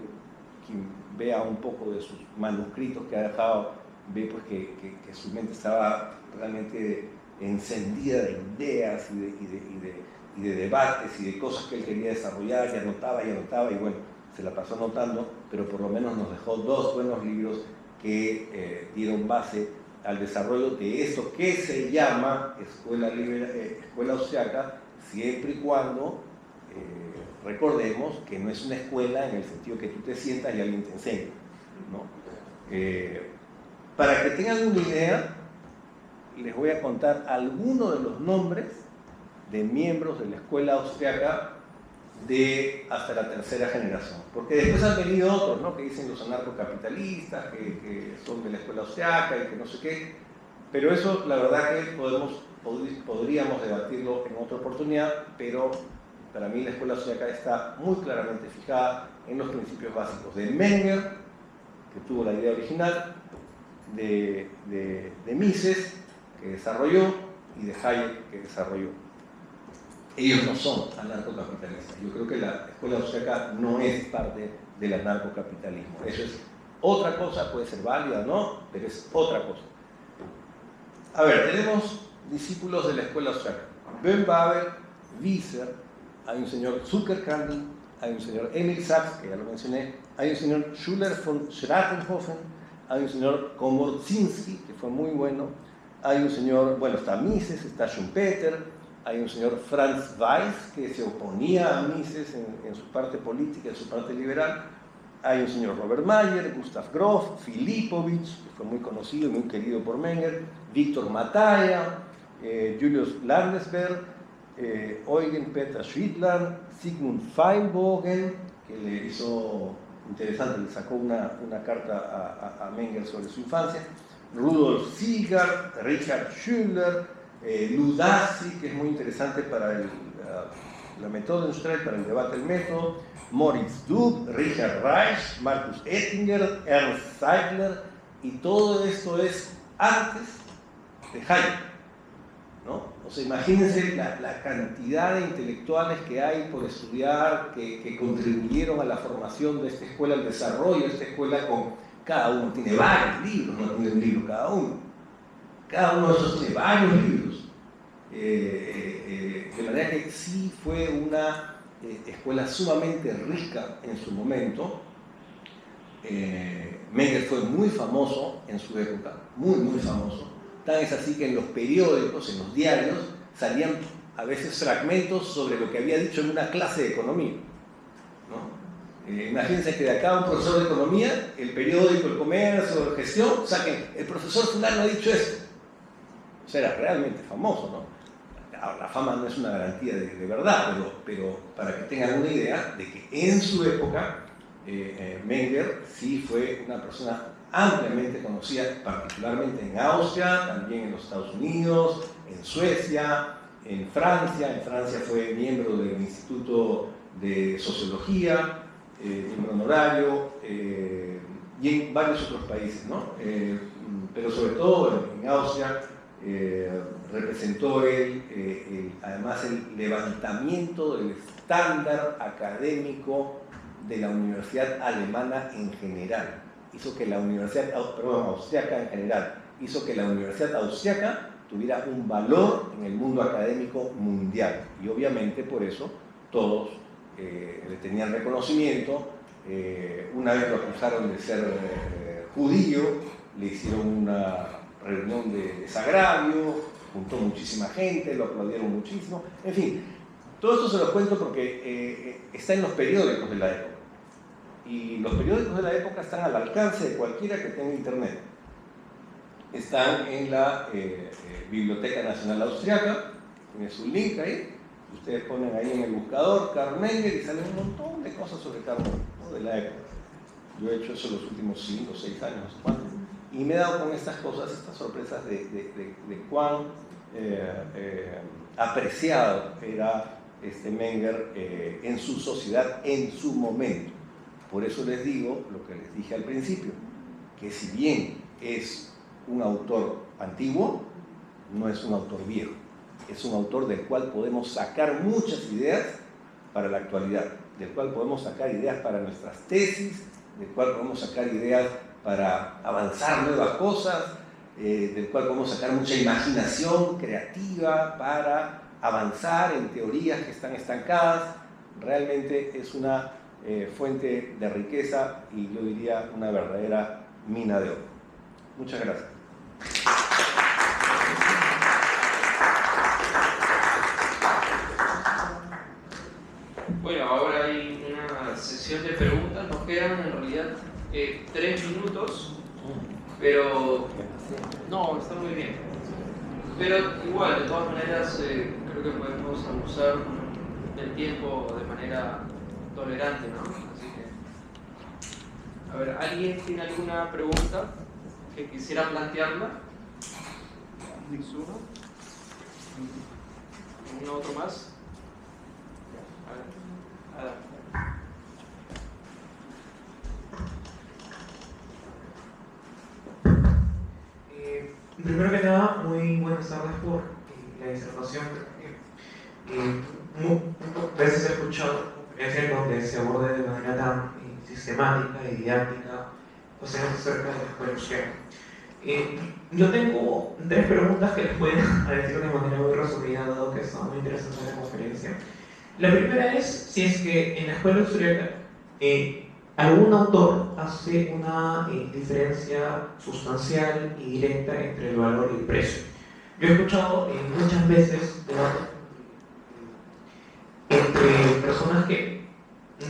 quien vea un poco de sus manuscritos que ha dejado, ve pues que su mente estaba realmente encendida de ideas y de debates y de cosas que él quería desarrollar, y anotaba, y bueno, se la pasó anotando, pero por lo menos nos dejó 2 buenos libros que dieron base al desarrollo de esto que se llama escuela austriaca, siempre y cuando recordemos que no es una escuela en el sentido que tú te sientas y alguien te enseña, ¿no? Para que tengan una idea, les voy a contar algunos de los nombres de miembros de la escuela austriaca hasta la tercera generación. Porque después han venido otros, ¿no?, que dicen los anarcocapitalistas, que son de la escuela austriaca y que no sé qué. Pero eso, la verdad que podríamos debatirlo en otra oportunidad, pero para mí la escuela austriaca está muy claramente fijada en los principios básicos de Menger, que tuvo la idea original, de Mises, que desarrolló, y de Hayek, que desarrolló. Ellos no son anarcocapitalistas. Yo creo que la escuela austriaca no es parte del anarcocapitalismo. Eso es otra cosa, puede ser válida o no, pero es otra cosa. A ver, tenemos discípulos de la escuela austriaca. Böhm-Bawer, Wieser, hay un señor Zuckerkandl, hay un señor Emil Sachs, que ya lo mencioné, hay un señor Schüler von Schrattenhofen, hay un señor Komorzinski, que fue muy bueno, hay un señor, bueno, está Mises, está Schumpeter, hay un señor Franz Weiss, que se oponía a Mises en su parte política, en su parte liberal, hay un señor Robert Mayer, Gustav Grof, Filipovich, que fue muy conocido y muy querido por Menger, Víctor Mataya, Julius Landesberg, Eugen Peter Schwidland, Sigmund Feinbogen, que le hizo interesante, le sacó una carta a Menger sobre su infancia, Rudolf Siegert, Richard Schüller, Ludasi, que es muy interesante para la método industrial, para el debate del método, Moritz Dub, Richard Reich, Marcus Ettinger, Ernst Zeigler, y todo esto es antes de Hayek, ¿no? O sea, imagínense la cantidad de intelectuales que hay por estudiar, que contribuyeron a la formación de esta escuela, al desarrollo de esta escuela, con cada uno tiene varios libros, no tiene un libro cada uno. Cada uno de esos tiene varios libros. De manera que sí fue una escuela sumamente rica en su momento. Menger fue muy famoso en su época, muy famoso. Tan es así que en los periódicos, en los diarios, salían a veces fragmentos sobre lo que había dicho en una clase de economía, ¿no? Imagínense que de acá un profesor de economía, el periódico, el comercio, la gestión, saquen, el profesor fulano ha dicho esto. O sea, era realmente famoso, ¿no? La fama no es una garantía de verdad, pero para que tengan una idea de que en su época Menger sí fue una persona ampliamente conocida, particularmente en Austria, también en los Estados Unidos, en Suecia, en Francia. En Francia fue miembro del Instituto de Sociología, miembro honorario, y en varios otros países, ¿no? Pero sobre todo en Austria representó además el levantamiento del estándar académico de la universidad alemana en general. Hizo que la universidad, austriaca en general, hizo que la universidad austriaca tuviera un valor en el mundo académico mundial. Y obviamente por eso todos le tenían reconocimiento. Una vez lo acusaron de ser judío, le hicieron una reunión de desagravio, juntó muchísima gente, lo aplaudieron muchísimo. En fin, todo esto se lo cuento porque está en los periódicos de la época. Y los periódicos de la época están al alcance de cualquiera que tenga internet. Están en la Biblioteca Nacional Austriaca, tiene su link ahí. Ustedes ponen ahí en el buscador Karl Menger y salen un montón de cosas sobre Karl Menger, ¿no?, de la época. Yo he hecho eso los últimos 5 o 6 años, no sé cuánto. Y me he dado con estas cosas, estas sorpresas de cuán apreciado era Menger en su sociedad, en su momento. Por eso les digo lo que les dije al principio, que si bien es un autor antiguo, no es un autor viejo. Es un autor del cual podemos sacar muchas ideas para la actualidad, del cual podemos sacar ideas para nuestras tesis, del cual podemos sacar ideas para avanzar nuevas cosas, del cual podemos sacar mucha imaginación creativa para avanzar en teorías que están estancadas. Realmente es una fuente de riqueza y yo diría una verdadera mina de oro. Muchas gracias. Bueno, ahora hay una sesión de preguntas. Nos quedan en realidad 3 minutos, pero no, está muy bien. Pero igual, de todas maneras, creo que podemos abusar del tiempo de manera tolerante, ¿no? Así que, a ver, ¿alguien tiene alguna pregunta que quisiera plantearla? ¿Ninguno? ¿Uno otro más? A ver. Primero que nada, muy buenas tardes por la disertación. Muchas veces he escuchado conferencias donde se aborda de manera tan sistemática y didáctica cuestiones acerca de la escuela austriaca. Yo tengo 3 preguntas que les voy a decir de manera muy resumida, dado que está muy interesante la conferencia. La primera es si es que en la escuela austriaca algún autor hace una diferencia sustancial y directa entre el valor y el precio. Yo he escuchado muchas veces debates entre personas que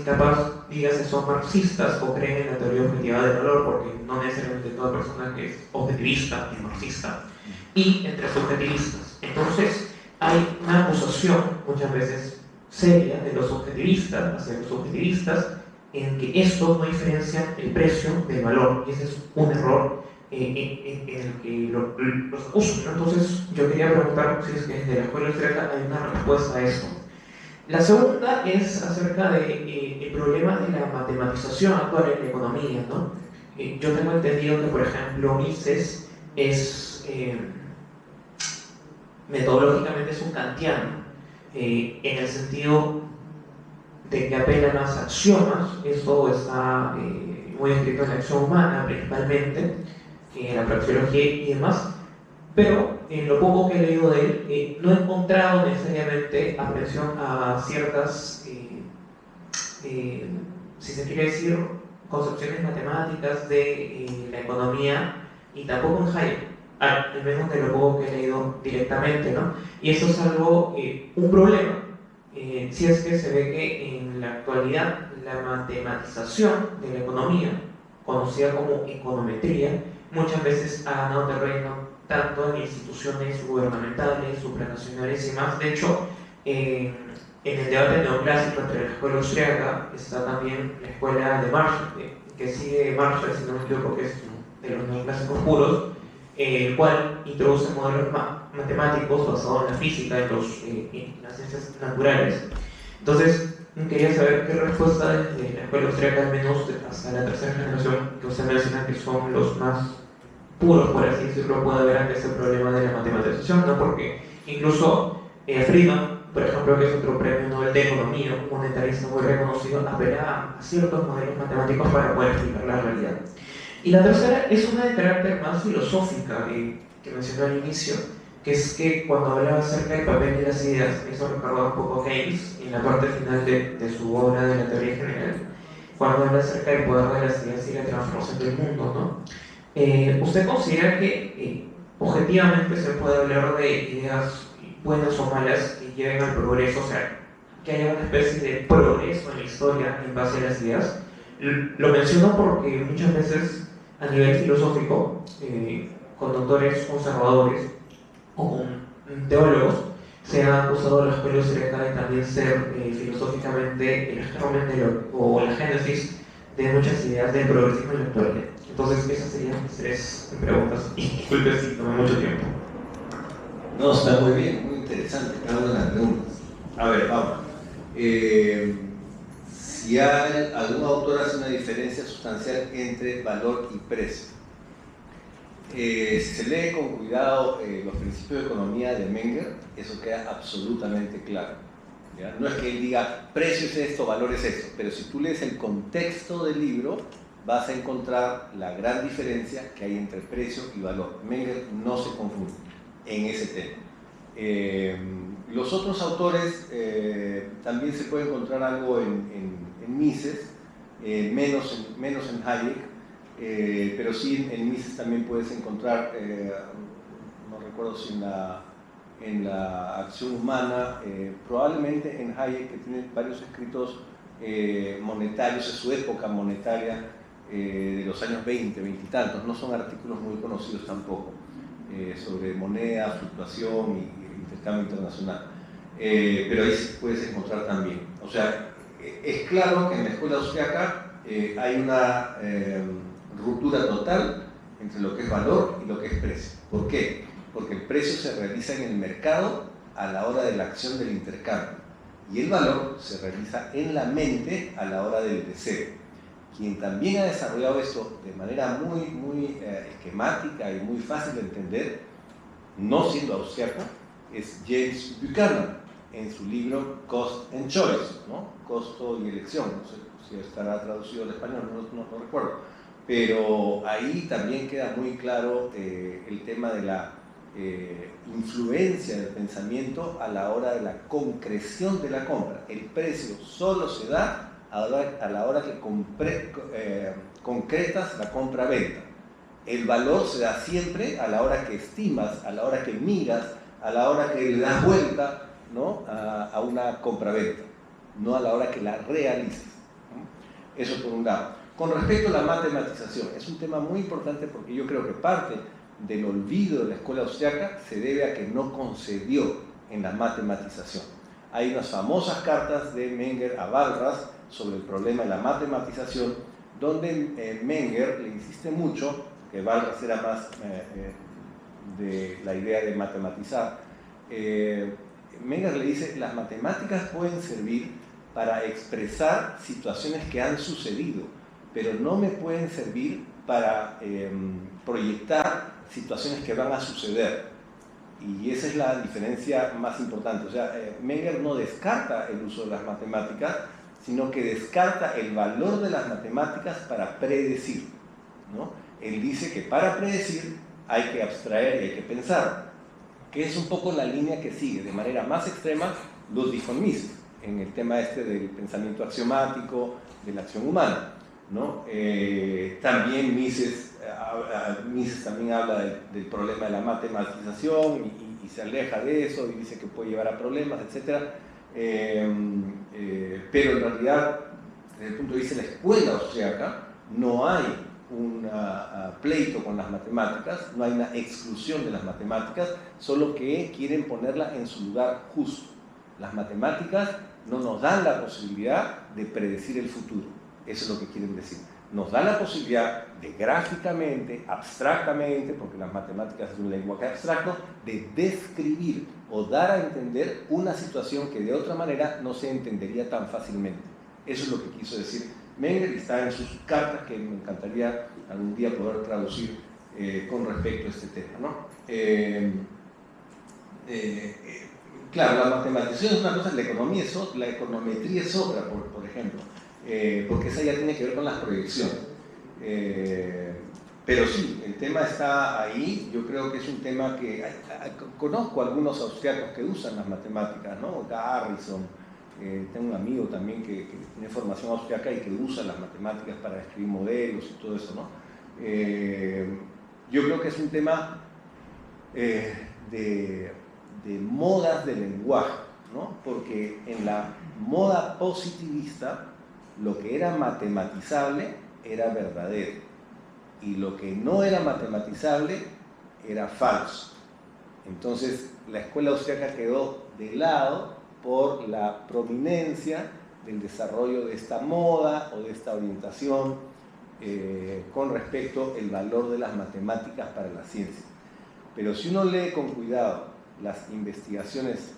capaz, dígase, son marxistas o creen en la teoría objetiva del valor, porque no necesariamente toda persona que es objetivista es marxista, y entre subjetivistas. Entonces, hay una acusación muchas veces seria de los objetivistas hacia los subjetivistas en que estos no diferencian el precio del valor, y ese es un error en el que los acusan. Entonces, yo quería preguntar si es que desde la escuela austríaca hay una respuesta a esto. La segunda es acerca del problema de la matematización actual en la economía, ¿no? Yo tengo entendido que, por ejemplo, Mises es metodológicamente es un kantiano, en el sentido de que apela más a axiomas. Esto está muy escrito en la acción humana principalmente, en la praxeología y demás, pero en lo poco que he leído de él, no he encontrado necesariamente aprehensión a ciertas, si se quiere decir, concepciones matemáticas de la economía, y tampoco en Hayek, al menos de lo poco que he leído directamente, ¿no? Y eso es algo, un problema, si es que se ve que en la actualidad la matematización de la economía, conocida como econometría, muchas veces ha ganado terreno tanto en instituciones gubernamentales, supranacionales y más. De hecho, en el debate neoclásico entre la escuela austríaca está también la escuela de Marshall, que sigue Marshall, si no me equivoco, que es de los neoclásicos puros, el cual introduce modelos matemáticos basados en la física, en las ciencias naturales. Entonces, quería saber qué respuesta desde la escuela austríaca, al menos hasta la tercera generación, que usted menciona que son los más puros, por así decirlo, puede haber ante ese problema de la matematización, ¿no? Porque incluso Friedman, por ejemplo, que es otro premio Nobel de Economía, un monetarista muy reconocido, apela a ciertos modelos matemáticos para poder explicar la realidad. Y la tercera es una de carácter más filosófica, que mencioné al inicio, que es que cuando hablaba acerca del papel de las ideas, eso recordaba un poco a Keynes en la parte final de su obra de la teoría general, cuando habla acerca del poder de las ideas y la transformación del mundo, ¿no? ¿Usted considera que objetivamente se puede hablar de ideas buenas o malas que lleven al progreso? O sea, que haya una especie de progreso en la historia en base a las ideas. Lo menciono porque muchas veces a nivel filosófico, con autores conservadores o con teólogos, se ha acusado a la escuela austríaca de también ser filosóficamente el germen o la génesis de muchas ideas del progresismo en la actualidad. Entonces, esas serían mis 3 preguntas. Y disculpe si tomé mucho tiempo. No, está muy bien, muy interesante cada una de las preguntas. A ver, vamos. Si algún autor hace una diferencia sustancial entre valor y precio. Si se lee con cuidado los principios de economía de Menger, eso queda absolutamente claro, ¿ya? No es que él diga precio es esto, valor es esto, pero si tú lees el contexto del libro, vas a encontrar la gran diferencia que hay entre precio y valor. Menger no se confunde en ese tema. Los otros autores también se puede encontrar algo en Mises, menos en Hayek, pero sí en Mises también puedes encontrar, no recuerdo si en la acción humana, probablemente en Hayek, que tiene varios escritos monetarios de su época monetaria, de los años 20 y tantos, no son artículos muy conocidos tampoco. sobre moneda, fluctuación y intercambio internacional. Pero ahí puedes encontrar también. O sea, es claro que en la escuela austriaca hay una ruptura total entre lo que es valor y lo que es precio. ¿Por qué? Porque el precio se realiza en el mercado a la hora de la acción del intercambio y el valor se realiza en la mente a la hora del deseo. Quien también ha desarrollado esto de manera muy esquemática y muy fácil de entender, no siendo austriaco, es James Buchanan, en su libro Cost and Choice, ¿no? Costo y elección, no sé si estará traducido al español, no recuerdo, pero ahí también queda muy claro el tema de la influencia del pensamiento a la hora de la concreción de la compra. El precio solo se da a la hora que concretas la compra-venta. El valor se da siempre a la hora que estimas, a la hora que miras, a la hora que le das vuelta, ¿no? a una compra-venta, no a la hora que la realices. Eso por un lado. Con respecto a la matematización, es un tema muy importante porque yo creo que parte del olvido de la escuela austriaca se debe a que no concedió en la matematización. Hay unas famosas cartas de Menger a Walras sobre el problema de la matematización, donde Menger le insiste mucho, que Walras era más de la idea de matematizar. Menger le dice, las matemáticas pueden servir para expresar situaciones que han sucedido, pero no me pueden servir para proyectar situaciones que van a suceder. Y esa es la diferencia más importante. O sea, Menger no descarta el uso de las matemáticas, sino que descarta el valor de las matemáticas para predecir, ¿no? Él dice que para predecir hay que abstraer y hay que pensar, que es un poco la línea que sigue de manera más extrema Ludwig von Mises en el tema este del pensamiento axiomático, de la acción humana, ¿no? También Mises también habla del problema de la matematización y se aleja de eso y dice que puede llevar a problemas, etc. Pero en realidad, desde el punto de vista de la escuela austriaca, no hay un pleito con las matemáticas, no hay una exclusión de las matemáticas, solo que quieren ponerla en su lugar justo. Las matemáticas no nos dan la posibilidad de predecir el futuro, eso es lo que quieren decir. Nos da la posibilidad de gráficamente, abstractamente, porque las matemáticas es un lenguaje abstracto, de describir o dar a entender una situación que de otra manera no se entendería tan fácilmente. Eso es lo que quiso decir Menger y está en sus cartas que me encantaría algún día poder traducir con respecto a este tema, ¿no? Claro, la matematización es una cosa, la economía es otra, la econometría es otra, por ejemplo, porque esa ya tiene que ver con las proyecciones. Pero sí, el tema está ahí. Yo creo que es un tema que conozco algunos austriacos que usan las matemáticas, ¿no? Garrison, tengo un amigo también que tiene formación austriaca y que usa las matemáticas para escribir modelos y todo eso, ¿no? Yo creo que es un tema de modas de lenguaje, ¿no? Porque en la moda positivista lo que era matematizable era verdadero y lo que no era matematizable era falso. Entonces la escuela austriaca quedó de lado por la prominencia del desarrollo de esta moda o de esta orientación con respecto al valor de las matemáticas para la ciencia. Pero si uno lee con cuidado las investigaciones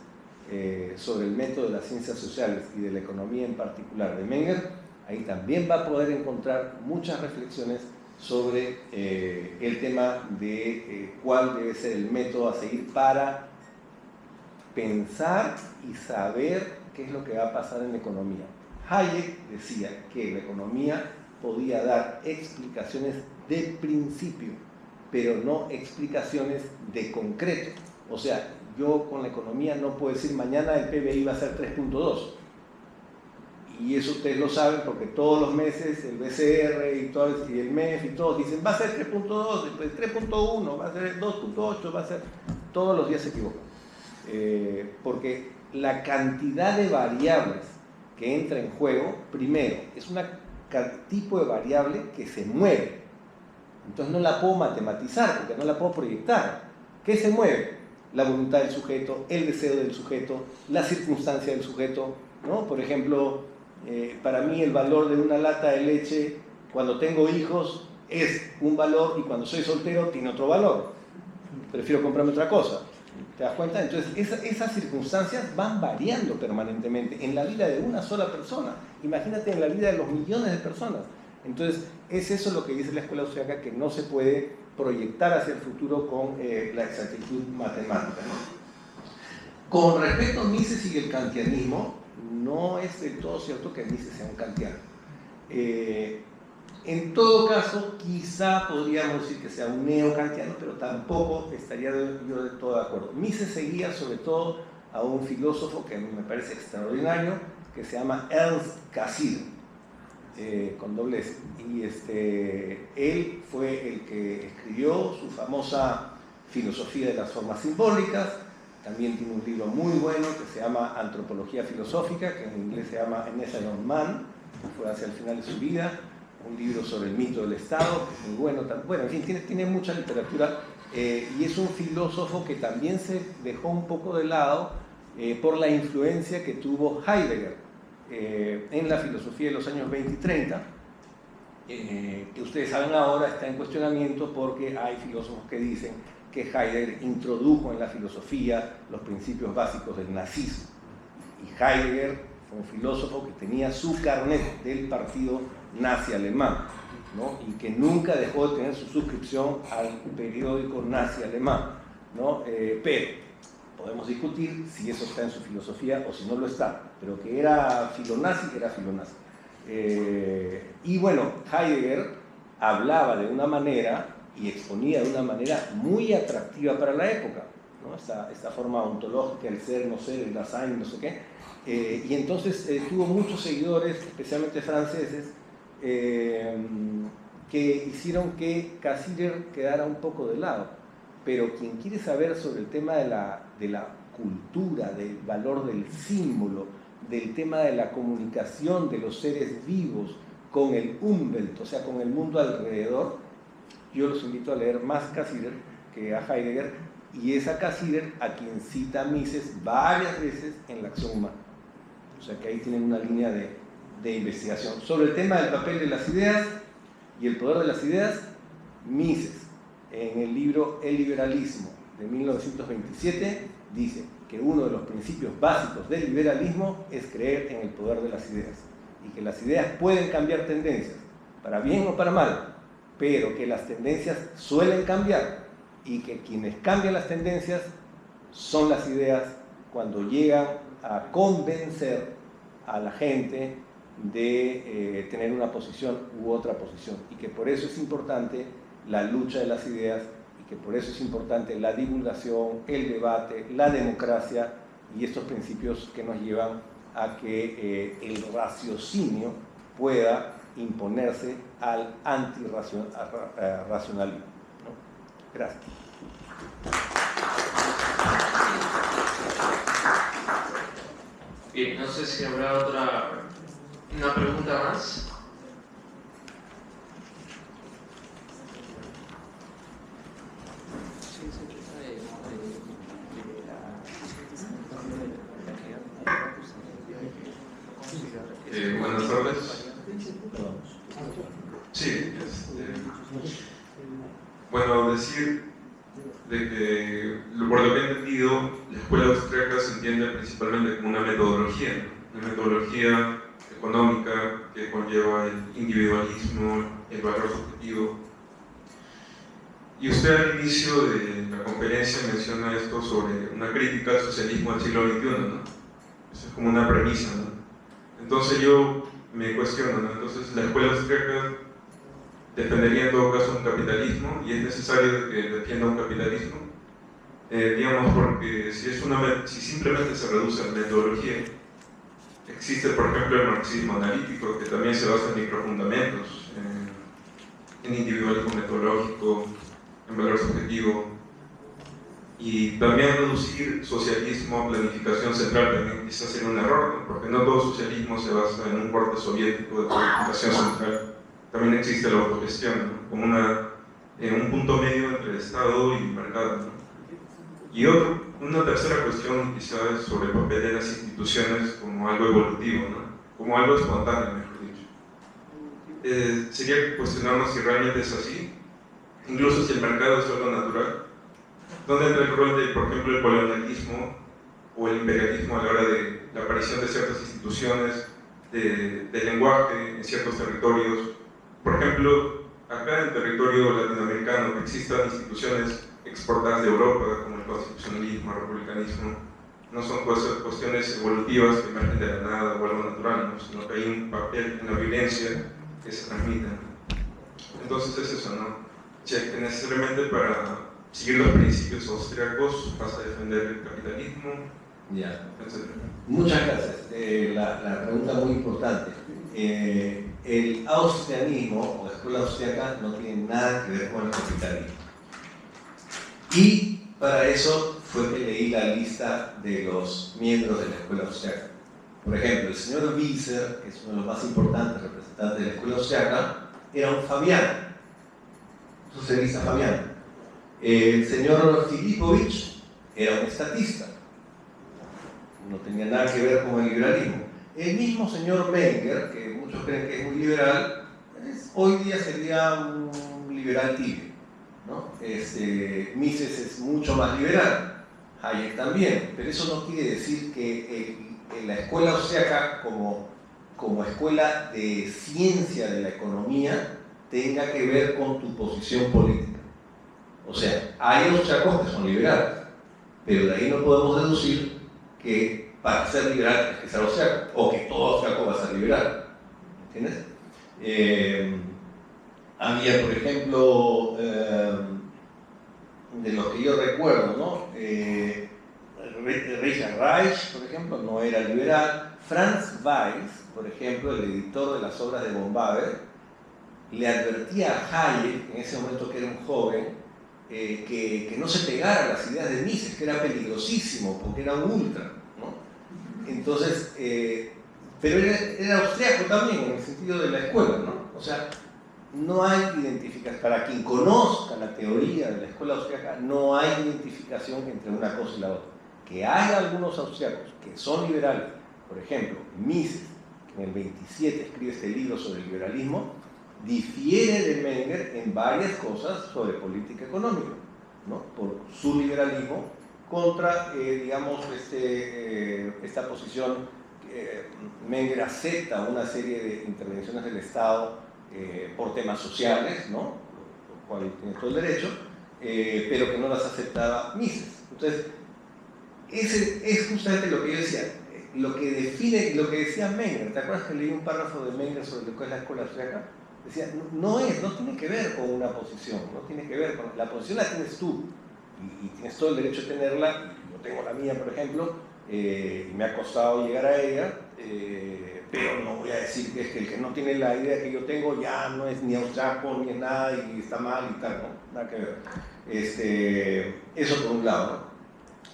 sobre el método de las ciencias sociales y de la economía en particular de Menger, ahí también va a poder encontrar muchas reflexiones sobre el tema de cuál debe ser el método a seguir para pensar y saber qué es lo que va a pasar en la economía. Hayek decía que la economía podía dar explicaciones de principio, pero no explicaciones de concreto. O sea, yo con la economía no puedo decir mañana el PBI va a ser 3.2. Y eso ustedes lo saben porque todos los meses el BCR y el MEF y todos dicen va a ser 3.2, después 3.1, va a ser 2.8, va a ser... Todos los días se equivocan. Porque la cantidad de variables que entra en juego, primero, es un tipo de variable que se mueve. Entonces no la puedo matematizar porque no la puedo proyectar. ¿Qué se mueve? La voluntad del sujeto, el deseo del sujeto, la circunstancia del sujeto, ¿no? Por ejemplo, para mí el valor de una lata de leche cuando tengo hijos es un valor y cuando soy soltero tiene otro valor. Prefiero comprarme otra cosa. ¿Te das cuenta? Entonces, esas circunstancias van variando permanentemente en la vida de una sola persona. Imagínate en la vida de los millones de personas. Entonces, es eso lo que dice la escuela austríaca, que no se puede proyectar hacia el futuro con la exactitud matemática, ¿no? Con respecto a Mises y el kantianismo, no es del todo cierto que Mises sea un kantiano. En todo caso, quizá podríamos decir que sea un neokantiano, pero tampoco estaría yo de todo de acuerdo. Mises seguía sobre todo a un filósofo que me parece extraordinario, que se llama Ernst Cassirer, con doble S. Y él fue el que escribió su famosa filosofía de las formas simbólicas. También tiene un libro muy bueno que se llama Antropología Filosófica, que en inglés se llama An Essay on Man, que fue hacia el final de su vida. Un libro sobre el mito del Estado, que es muy bueno. Bueno, en fin, tiene mucha literatura, y es un filósofo que también se dejó un poco de lado por la influencia que tuvo Heidegger en la filosofía de los años 20 y 30, que ustedes saben ahora está en cuestionamiento porque hay filósofos que dicen que Heidegger introdujo en la filosofía los principios básicos del nazismo. Y Heidegger fue un filósofo que tenía su carnet del partido nazi alemán, ¿no? Y que nunca dejó de tener su suscripción al periódico nazi alemán, ¿no? Pero podemos discutir si eso está en su filosofía o si no lo está, pero que era filonazi, era filonazi. Y bueno, Heidegger hablaba de una manera y exponía de una manera muy atractiva para la época, ¿no? Esta forma ontológica, el ser, no ser, el Dasein, no sé qué. Y entonces tuvo muchos seguidores, especialmente franceses, que hicieron que Cassirer quedara un poco de lado. Pero quien quiere saber sobre el tema de la cultura, del valor del símbolo, del tema de la comunicación de los seres vivos con el Umwelt, o sea, con el mundo alrededor, yo los invito a leer más Cassirer que a Heidegger, y es a Cassirer a quien cita Mises varias veces en La acción humana. O sea que ahí tienen una línea de investigación. Sobre el tema del papel de las ideas y el poder de las ideas, Mises, en el libro El liberalismo de 1927, dice que uno de los principios básicos del liberalismo es creer en el poder de las ideas, y que las ideas pueden cambiar tendencias, para bien o para mal, pero que las tendencias suelen cambiar, y que quienes cambian las tendencias son las ideas cuando llegan a convencer a la gente de tener una posición u otra posición, y que por eso es importante la lucha de las ideas, y que por eso es importante la divulgación, el debate, la democracia y estos principios que nos llevan a que el raciocinio pueda imponerse al antirracionalismo, ¿no? Gracias. Bien, no sé si habrá una pregunta más. Buenas tardes. Sí, bueno, decir de que, por lo que he entendido, la escuela austríaca se entiende principalmente como una metodología económica que conlleva el individualismo, el valor subjetivo. Y usted al inicio de la conferencia menciona esto sobre una crítica al socialismo del siglo XXI, ¿no? Eso es como una premisa, ¿no? Entonces yo me cuestiono, ¿no? Entonces la escuela austríaca defendería en todo caso un capitalismo, y es necesario que defienda un capitalismo, digamos, porque si simplemente se reduce a metodología, existe por ejemplo el marxismo analítico, que también se basa en microfundamentos, en individualismo metodológico, en valor subjetivo, y también reducir socialismo a planificación central también quizás sería un error, ¿no? Porque no todo socialismo se basa en un corte soviético de planificación central. También existe la autogestión, ¿no? Como un punto medio entre el Estado y el mercado, ¿no? Y una tercera cuestión quizás es sobre el papel de las instituciones como algo evolutivo, ¿no? Como algo espontáneo, mejor dicho. Sería cuestionarnos si realmente es así, incluso si el mercado es algo natural. ¿Dónde entra el rol de, por ejemplo, el colonialismo o el imperialismo a la hora de la aparición de ciertas instituciones, de lenguaje en ciertos territorios? Por ejemplo, acá en el territorio latinoamericano que existan instituciones exportadas de Europa, como el constitucionalismo, el republicanismo, no son cuestiones evolutivas que emergen de la nada o algo natural, ¿no? Sino que hay un papel en la violencia que se transmite. Entonces es eso, ¿no? Que necesariamente para seguir los principios austriacos vas a defender el capitalismo, Ya. etc. Muchas gracias. La pregunta muy importante. El austrianismo o la escuela austriaca no tiene nada que ver con el capitalismo. Y para eso fue que leí la lista de los miembros de la escuela austriaca. Por ejemplo, el señor Wieser, que es uno de los más importantes representantes de la escuela austriaca, era un fabiano, socialista fabiano. El señor Filipovich era un estatista, no tenía nada que ver con el liberalismo. El mismo señor Menger, que muchos creen que es muy liberal, hoy día sería un liberal tibio, ¿no? Mises es mucho más liberal, Hayek también, pero eso no quiere decir que la escuela austriaca como escuela de ciencia de la economía tenga que ver con tu posición política. O sea, hay austriacos que son liberales, pero de ahí no podemos deducir que para ser liberal es que ser austriaco, o que todo austriaco va a ser liberal. ¿Entiendes? Había, por ejemplo, de los que yo recuerdo, ¿no? Richard Reich, por ejemplo, no era liberal. Franz Weiss, por ejemplo, el editor de las obras de von Baber, le advertía a Hayek, en ese momento que era un joven, que no se pegara a las ideas de Mises, que era peligrosísimo, porque era un ultra, ¿no? Entonces, pero era austriaco también, en el sentido de la escuela, ¿no? O sea, no hay identificación, para quien conozca la teoría de la escuela austriaca, no hay identificación entre una cosa y la otra. Que hay algunos austriacos que son liberales, por ejemplo, Mises, que en el 27 escribe este libro sobre el liberalismo, difiere de Menger en varias cosas sobre política económica, ¿no? Por su liberalismo contra, digamos, esta posición. Menger acepta una serie de intervenciones del Estado por temas sociales, ¿no? Lo cual tiene todo el derecho, pero que no las aceptaba Mises. Entonces, ese es justamente lo que yo decía, lo que define, lo que decía Menger. ¿Te acuerdas que leí un párrafo de Menger sobre lo que es la escuela austriaca? Decía, no tiene que ver con una posición, no tiene que ver con... La posición la tienes tú, y tienes todo el derecho de tenerla, y yo tengo la mía, por ejemplo, y me ha costado llegar a ella, pero no voy a decir que es que el que no tiene la idea que yo tengo ya no es ni austriaco ni es nada y está mal y tal, ¿no? Nada que ver. Eso por un lado, ¿no?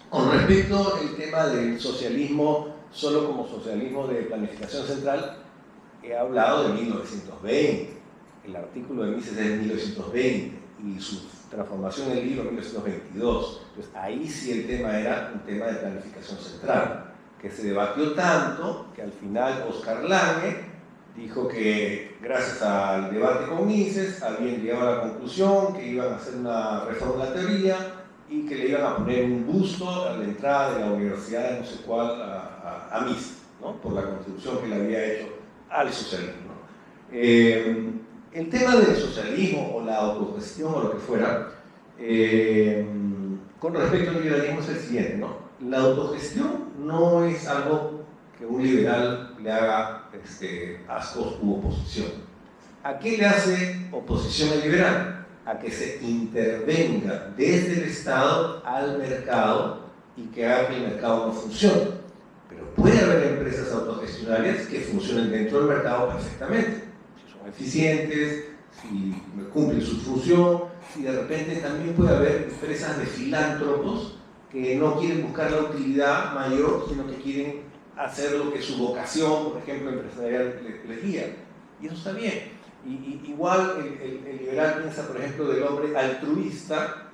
Con respecto al tema del socialismo, solo como socialismo de planificación central, he hablado de 1920, el artículo de Mises es de 1920 y su transformación en el libro en 1922. Entonces, ahí sí el tema era un tema de planificación central, que se debatió tanto que al final Oscar Lange dijo que gracias al debate con Mises habían llegado a la conclusión que iban a hacer una reforma de la teoría y que le iban a poner un busto a la entrada de la universidad de no sé cuál a Mises, ¿no? Por la contribución que le había hecho al socialismo, ¿no? El tema del socialismo o la autogestión o lo que fuera, con respecto al liberalismo es el siguiente, ¿no? La autogestión no es algo que un liberal le haga ascos u oposición. ¿A qué le hace oposición al liberal? A que se intervenga desde el Estado al mercado y que haga que el mercado no funcione. Pero puede haber empresas autogestionarias que funcionen dentro del mercado perfectamente, si son eficientes, si cumplen su función, y de repente también puede haber empresas de filántropos que no quieren buscar la utilidad mayor, sino que quieren hacer lo que su vocación, por ejemplo, empresarial les guía. Y eso está bien. Igual el liberal piensa, por ejemplo, del hombre altruista,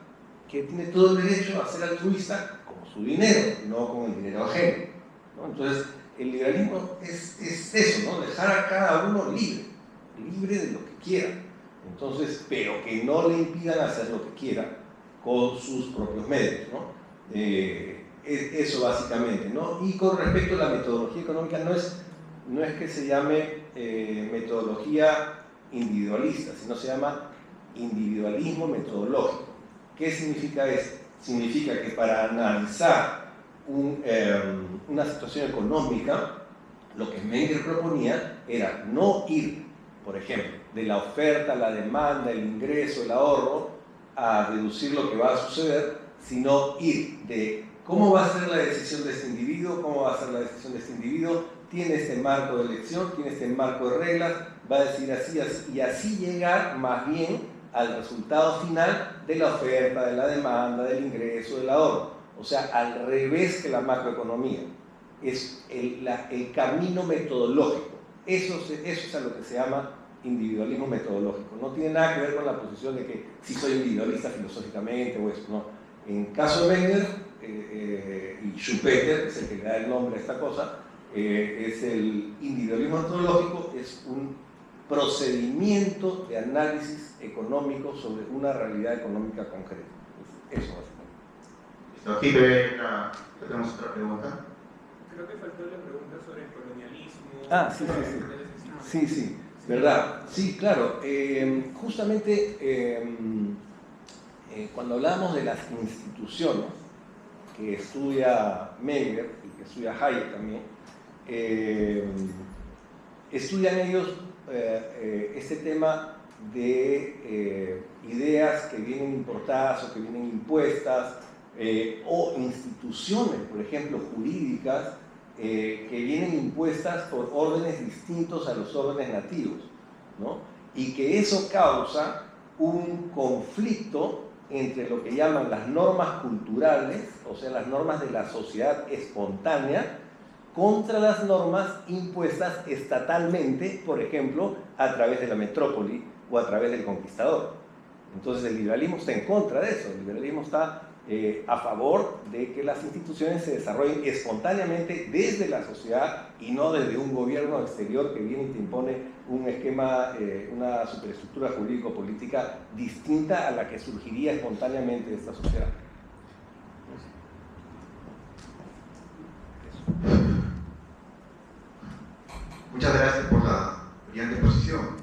que tiene todo el derecho a ser altruista con su dinero, no con el dinero ajeno, ¿no? Entonces, el liberalismo es eso, ¿no? Dejar a cada uno libre de lo que quiera. Entonces, pero que no le impidan hacer lo que quiera con sus propios medios, ¿no? Eso básicamente, ¿no? Y con respecto a la metodología económica, no es que se llame metodología individualista, sino se llama individualismo metodológico. ¿Qué significa esto? Significa que para analizar una situación económica, lo que Menger proponía era no ir, por ejemplo, de la oferta, la demanda, el ingreso, el ahorro, a deducir lo que va a suceder, sino ir de cómo va a ser la decisión de este individuo, cómo va a ser la decisión de este individuo, tiene este marco de elección, tiene este marco de reglas, va a decir así, así, y así llegar más bien al resultado final de la oferta, de la demanda, del ingreso, del ahorro. O sea, al revés que la macroeconomía. Es el camino metodológico. Eso es a lo que se llama individualismo metodológico. No tiene nada que ver con la posición de que si soy individualista filosóficamente o eso, no. En caso de Menger y Schumpeter, que es el que le da el nombre a esta cosa, es el individualismo metodológico, es un procedimiento de análisis económico sobre una realidad económica concreta. Eso básicamente. Listo, aquí tenemos otra pregunta. Creo que faltó la pregunta sobre el colonialismo. Ah, sí, ¿verdad? Sí, claro. Justamente cuando hablamos de las instituciones que estudia Menger y que estudia Hayek también, estudian ellos este tema de ideas que vienen importadas o que vienen impuestas, o instituciones, por ejemplo, jurídicas, que vienen impuestas por órdenes distintos a los órdenes nativos, ¿no? Y que eso causa un conflicto entre lo que llaman las normas culturales, o sea, las normas de la sociedad espontánea, contra las normas impuestas estatalmente, por ejemplo, a través de la metrópoli o a través del conquistador. Entonces el liberalismo está en contra de eso, el liberalismo está a favor de que las instituciones se desarrollen espontáneamente desde la sociedad y no desde un gobierno exterior que viene y te impone un esquema, una superestructura jurídico-política distinta a la que surgiría espontáneamente de esta sociedad. Muchas gracias por la brillante exposición.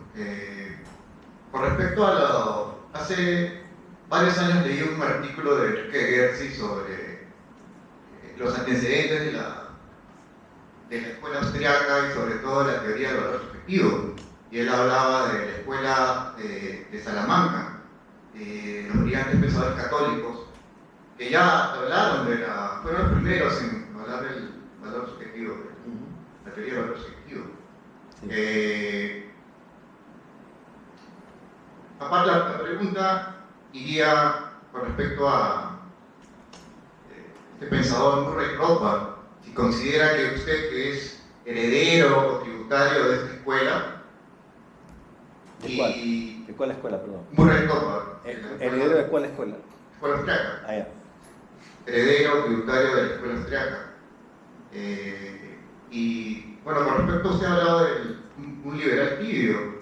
Con respecto a lo... Hace varios años leí un artículo de Enrique Gersi sobre los antecedentes de la escuela austriaca y sobre todo la teoría del valor subjetivo. Y él hablaba de la escuela de Salamanca, los brillantes pensadores católicos, que ya hablaron fueron los primeros en hablar del valor subjetivo, la teoría del valor subjetivo. Aparte, la pregunta iría con respecto a este pensador Murray Rothbard, si considera que usted, que es heredero o tributario de esta escuela. ¿De cuál escuela, perdón? Murray Rothbard. ¿Heredero de cuál escuela? Escuela austriaca. Ah, ya. Heredero o tributario de la escuela austriaca. Y bueno, con respecto a usted ha hablado de un liberal tibio.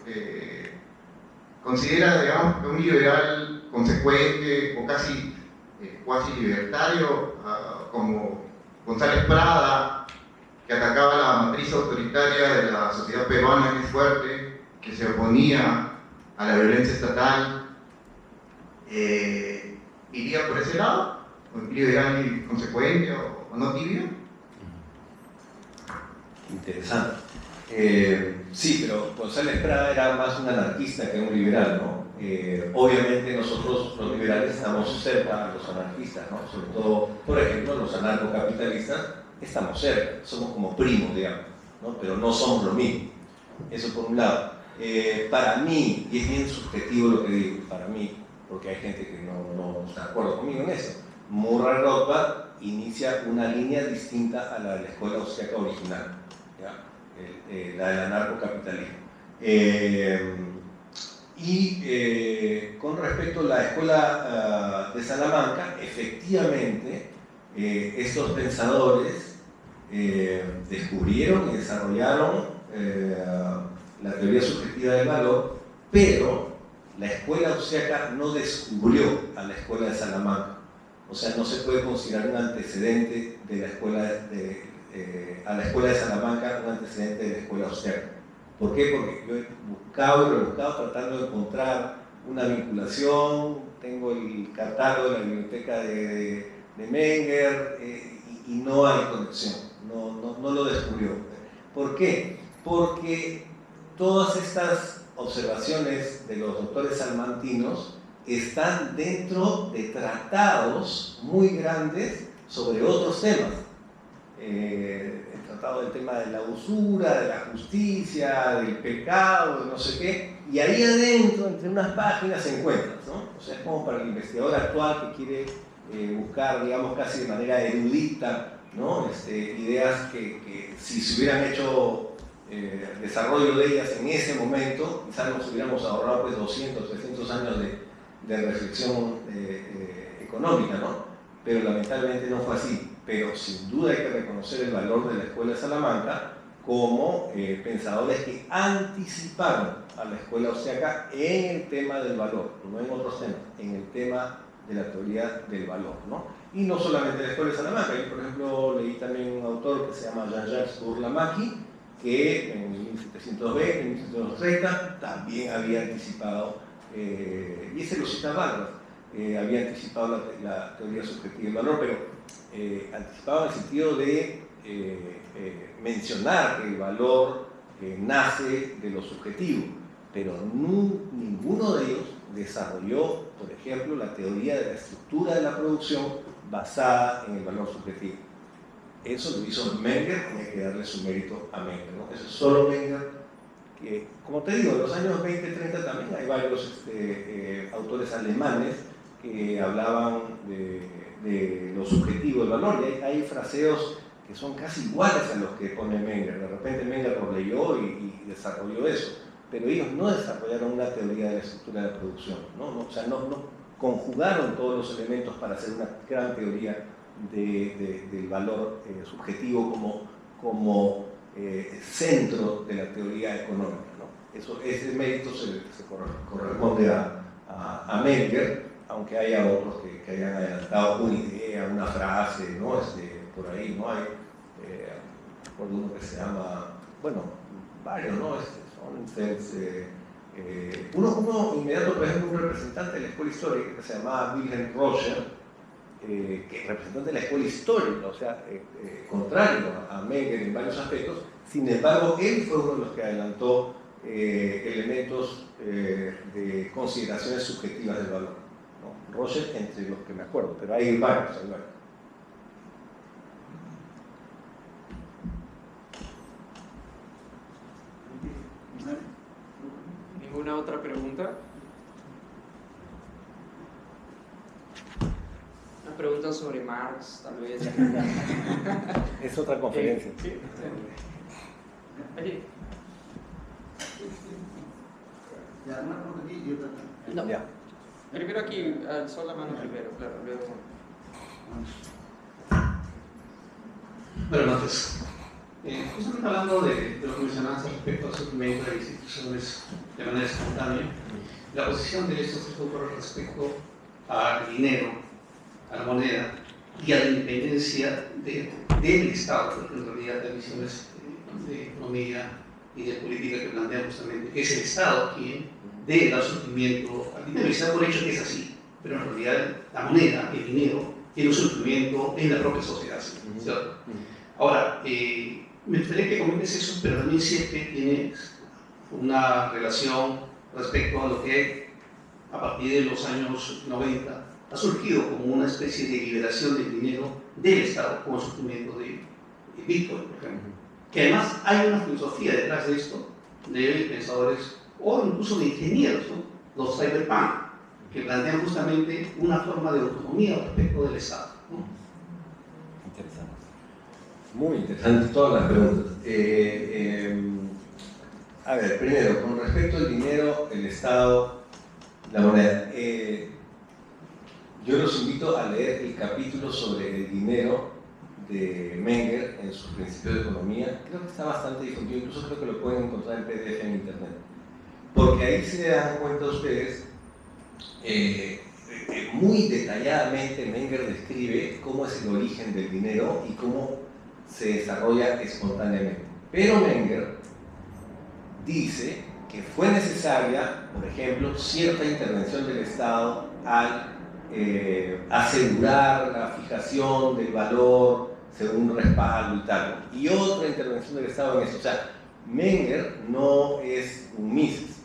¿Considera, digamos, que un liberal consecuente o casi libertario, como González Prada, que atacaba la matriz autoritaria de la sociedad peruana, que es fuerte, que se oponía a la violencia estatal, iría por ese lado? ¿Un liberal consecuente o no tibio? Interesante. Sí, pero González Prada era más un anarquista que un liberal, ¿no? Obviamente nosotros los liberales estamos cerca a los anarquistas, ¿no? Sobre todo, por ejemplo, los anarcocapitalistas estamos cerca, somos como primos, digamos, ¿no? Pero no somos lo mismo. Eso por un lado. Para mí, y es bien subjetivo lo que digo, para mí, porque hay gente que no está de acuerdo conmigo en eso, Murray Rothbard inicia una línea distinta a la de la escuela austriaca original, ¿ya? La del anarcocapitalismo. Y con respecto a la escuela de Salamanca, efectivamente, estos pensadores descubrieron y desarrollaron la teoría subjetiva del valor, pero la escuela austriaca no descubrió a la escuela de Salamanca. O sea, no se puede considerar un antecedente de la escuela a la escuela de Salamanca, un antecedente de la escuela austriaca. ¿Por qué? Porque yo he buscado y rebuscado tratando de encontrar una vinculación. Tengo el catálogo de la biblioteca de Menger y no hay conexión, no lo descubrió. ¿Por qué? Porque todas estas observaciones de los doctores salmantinos están dentro de tratados muy grandes sobre otros temas. El tratado del tema de la usura, de la justicia, del pecado, de no sé qué, y ahí adentro, entre unas páginas, se encuentran, ¿no? O sea, es como para el investigador actual que quiere buscar, digamos, casi de manera erudita, ¿no? Ideas que si se hubieran hecho desarrollo de ellas en ese momento, quizás nos hubiéramos ahorrado pues 200, 300 años de reflexión económica, ¿no? Pero lamentablemente no fue así. Pero sin duda hay que reconocer el valor de la Escuela de Salamanca como pensadores que anticiparon a la Escuela austriaca en el tema del valor, no en otros temas, en el tema de la teoría del valor, ¿no? Y no solamente la Escuela de Salamanca, yo por ejemplo leí también un autor que se llama Jean-Jacques Burlamaqui, que en 1720, en 1730 también había anticipado, y ese lo cita Vargas, había anticipado la teoría subjetiva del valor, pero anticipado en el sentido de mencionar que el valor nace de lo subjetivo, pero ninguno de ellos desarrolló, por ejemplo, la teoría de la estructura de la producción basada en el valor subjetivo. Eso lo hizo Menger, y hay que darle su mérito a Menger, ¿no? Eso es solo Menger, que, como te digo, en los años 20 y 30 también hay varios autores alemanes que hablaban de lo subjetivo del valor, y hay fraseos que son casi iguales a los que pone Menger. De repente Menger lo leyó y desarrolló eso, pero ellos no desarrollaron una teoría de la estructura de la producción, o sea, no conjugaron todos los elementos para hacer una gran teoría del valor subjetivo como centro de la teoría económica, ¿no? Ese mérito se corresponde a Menger, aunque haya otros que hayan adelantado una idea, una frase, ¿no? Por ahí, ¿no? Hay por uno que se llama, bueno, varios, ¿no? Uno inmediato, por ejemplo, un representante de la escuela histórica que se llamaba Wilhelm Roscher, que es representante de la escuela histórica, o sea, contrario a Menger en varios aspectos. Sin embargo, él fue uno de los que adelantó elementos de consideraciones subjetivas del valor, ¿no? Roscher, entre los que me acuerdo, pero hay varios. ¿Ninguna otra pregunta? Una pregunta sobre Marx, tal vez. Es otra conferencia. Sí. Oye. Ya, una pregunta aquí y otra aquí. No. Ya. Primero aquí, alzó la mano primero, claro, luego. Buenas noches. Justamente hablando de lo que mencionabas respecto al surgimiento de las instituciones de manera espontánea, la posición de estos tres autores respecto al dinero, a la moneda y a la independencia del Estado, porque en realidad las visiones de economía y de política que plantean justamente que es el Estado quien debe dar surgimiento al dinero, y se da por hecho que es así, pero en realidad la moneda, el dinero, tiene un surgimiento en la propia sociedad, ¿cierto? Ahora, me gustaría que comentes eso, pero también si es que tienes una relación respecto a lo que a partir de los años 90 ha surgido como una especie de liberación del dinero del Estado, como surgimiento de Bitcoin, por ejemplo. Que además hay una filosofía detrás de esto, de pensadores o incluso de ingenieros, ¿no? Los cyberpunk, que plantean justamente una forma de autonomía respecto del Estado, ¿no? Interesante. Muy interesante todas las preguntas. A ver, primero, con respecto al dinero, el Estado, la moneda. Yo los invito a leer el capítulo sobre el dinero de Menger en sus principios de economía. Creo que está bastante difundido, incluso creo que lo pueden encontrar en PDF en internet. Porque ahí se dan cuenta ustedes, muy detalladamente Menger describe cómo es el origen del dinero y cómo se desarrolla espontáneamente. Pero Menger dice que fue necesaria, por ejemplo, cierta intervención del Estado al asegurar la fijación del valor según un respaldo y tal, y otra intervención del Estado en eso. O sea, Menger no es un Mises.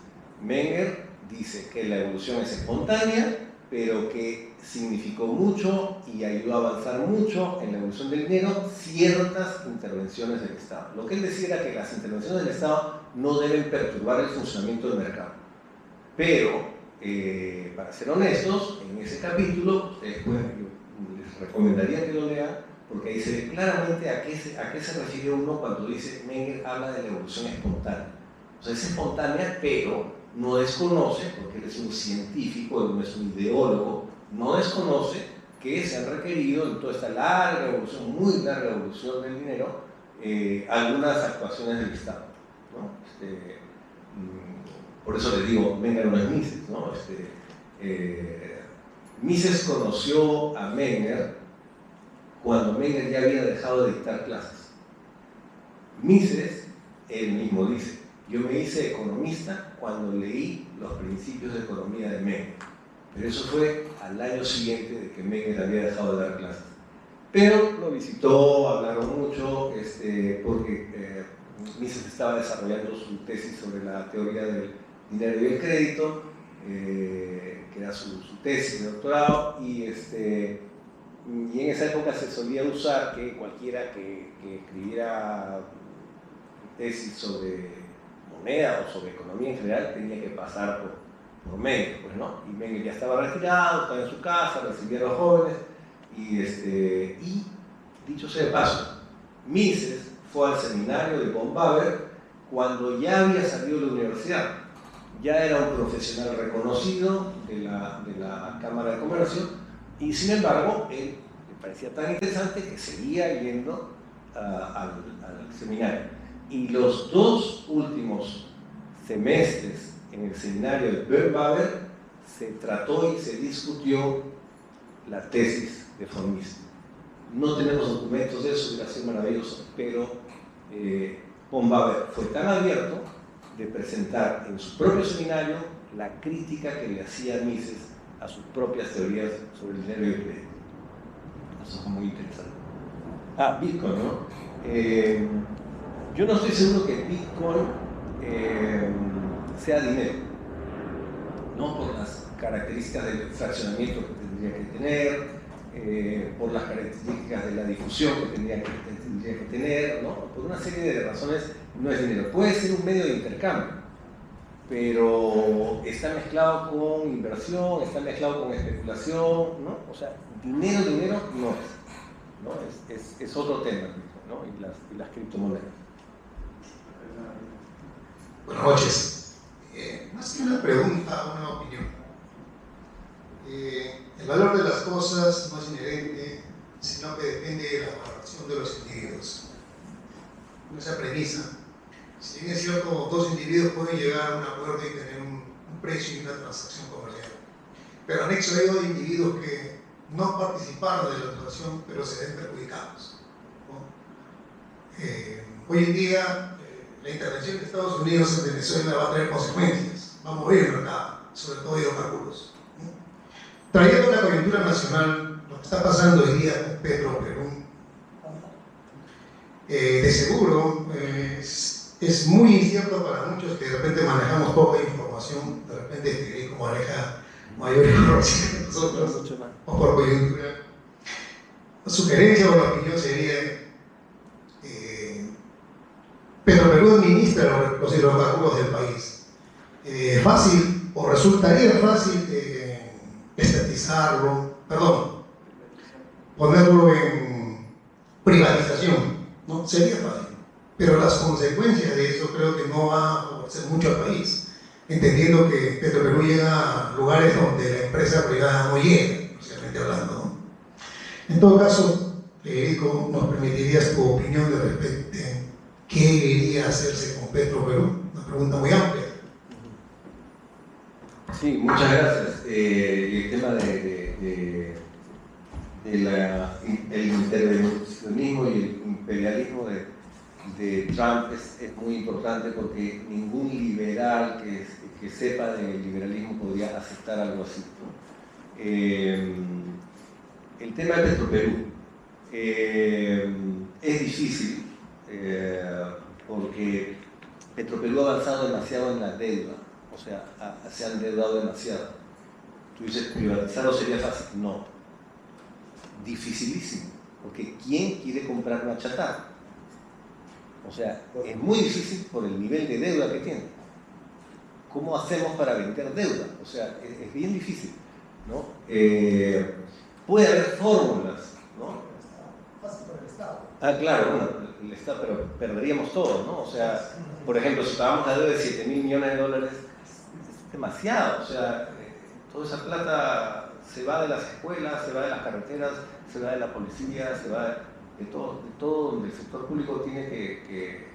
Menger dice que la evolución es espontánea, pero que significó mucho y ayudó a avanzar mucho en la evolución del dinero ciertas intervenciones del Estado. Lo que él decía era que las intervenciones del Estado no deben perturbar el funcionamiento del mercado. Pero, para ser honestos, en ese capítulo, yo les recomendaría que lo lean, porque ahí se ve claramente a qué se refiere uno cuando dice Menger habla de la evolución espontánea. O sea, es espontánea, pero no desconoce, porque él es un científico, él no es un ideólogo, no desconoce que se han requerido en toda esta larga evolución, muy larga evolución del dinero, algunas actuaciones del Estado, ¿no? Por eso les digo, Menger no es Mises, ¿no? Mises conoció a Menger cuando Menger ya había dejado de dictar clases. Mises, él mismo dice, yo me hice economista cuando leí los principios de economía de Menger, pero eso fue al año siguiente de que Menger había dejado de dar clases. Pero lo visitó, hablaron mucho, porque Mises estaba desarrollando su tesis sobre la teoría del dinero y el crédito, que era su tesis de doctorado, y en esa época se solía usar que cualquiera que escribiera tesis sobre moneda o sobre economía en general tenía que pasar por Menger, pues, ¿no? Y Menger ya estaba retirado, estaba en su casa, recibía a los jóvenes, y dicho sea de paso, Mises fue al seminario de von Baber cuando ya había salido de la universidad. Ya era un profesional reconocido de la Cámara de Comercio, y sin embargo, él le parecía tan interesante que seguía yendo al seminario. Y los 2 últimos semestres en el seminario de von Baber se trató y se discutió la tesis de von Mises. No tenemos documentos de eso, hubiera sido maravilloso, pero von Baber fue tan abierto de presentar en su propio seminario la crítica que le hacía Mises a sus propias teorías sobre el dinero y el crédito. Eso fue muy interesante. Bitcoin, ¿no? Yo no estoy seguro que Bitcoin sea dinero, ¿no? Por las características del fraccionamiento que tendría que tener, por las características de la difusión que tendría que tener, ¿no? Por una serie de razones no es dinero. Puede ser un medio de intercambio, pero está mezclado con inversión, está mezclado con especulación, ¿no? O sea, dinero no es, ¿no? Es otro tema, ¿no? Y las criptomonedas. Buenas noches. Más que una pregunta, una opinión. El valor de las cosas no es inherente, sino que depende de la valoración de los individuos. Con esa premisa, si bien es cierto, 2 individuos pueden llegar a un acuerdo y tener un precio y una transacción comercial, pero anexo a ello hay individuos que no participaron de la transacción, pero se ven perjudicados, ¿no? Hoy en día, la intervención de Estados Unidos en Venezuela va a traer consecuencias, va a mover el mercado, sobre todo hidrocarburos. Trayendo la coyuntura nacional, lo que está pasando hoy día con Perú, de seguro es muy incierto para muchos que de repente manejamos poca información, de repente Federico maneja mayor información que nosotros, o por coyuntura. La sugerencia o la opinión sería Perú administra los hidrocarburos del país. Fácil, o resultaría fácil estatizarlo, ponerlo en privatización, ¿no? Sería fácil. pero las consecuencias de eso creo que no van a favorecer mucho al país, entendiendo que Petroperú llega a lugares donde la empresa privada no llega, socialmente hablando, ¿no? En todo caso, Federico, ¿nos permitirías tu opinión de respecto a qué debería hacerse con Petroperú? Una pregunta muy amplia. Sí, muchas gracias. El tema el intervencionismo y el imperialismo de Trump es muy importante porque ningún liberal que sepa del liberalismo podría aceptar algo así, ¿no? El tema de Petroperú es difícil porque Petroperú ha avanzado demasiado en la deuda, o sea, se han endeudado demasiado. Tú dices, ¿privatizarlo sería fácil? No. Dificilísimo, porque ¿quién quiere comprar una chatarra? O sea, es muy difícil por el nivel de deuda que tiene. ¿Cómo hacemos para vender deuda? O sea, es bien difícil, ¿no? Puede haber fórmulas, ¿no? Fácil para el Estado. Ah, claro, bueno, el Estado, pero perderíamos todo, ¿no? O sea, por ejemplo, si pagamos la deuda de $7.000 millones, es demasiado. O sea, toda esa plata se va de las escuelas, se va de las carreteras, se va de la policía, se va de todo donde el sector público tiene que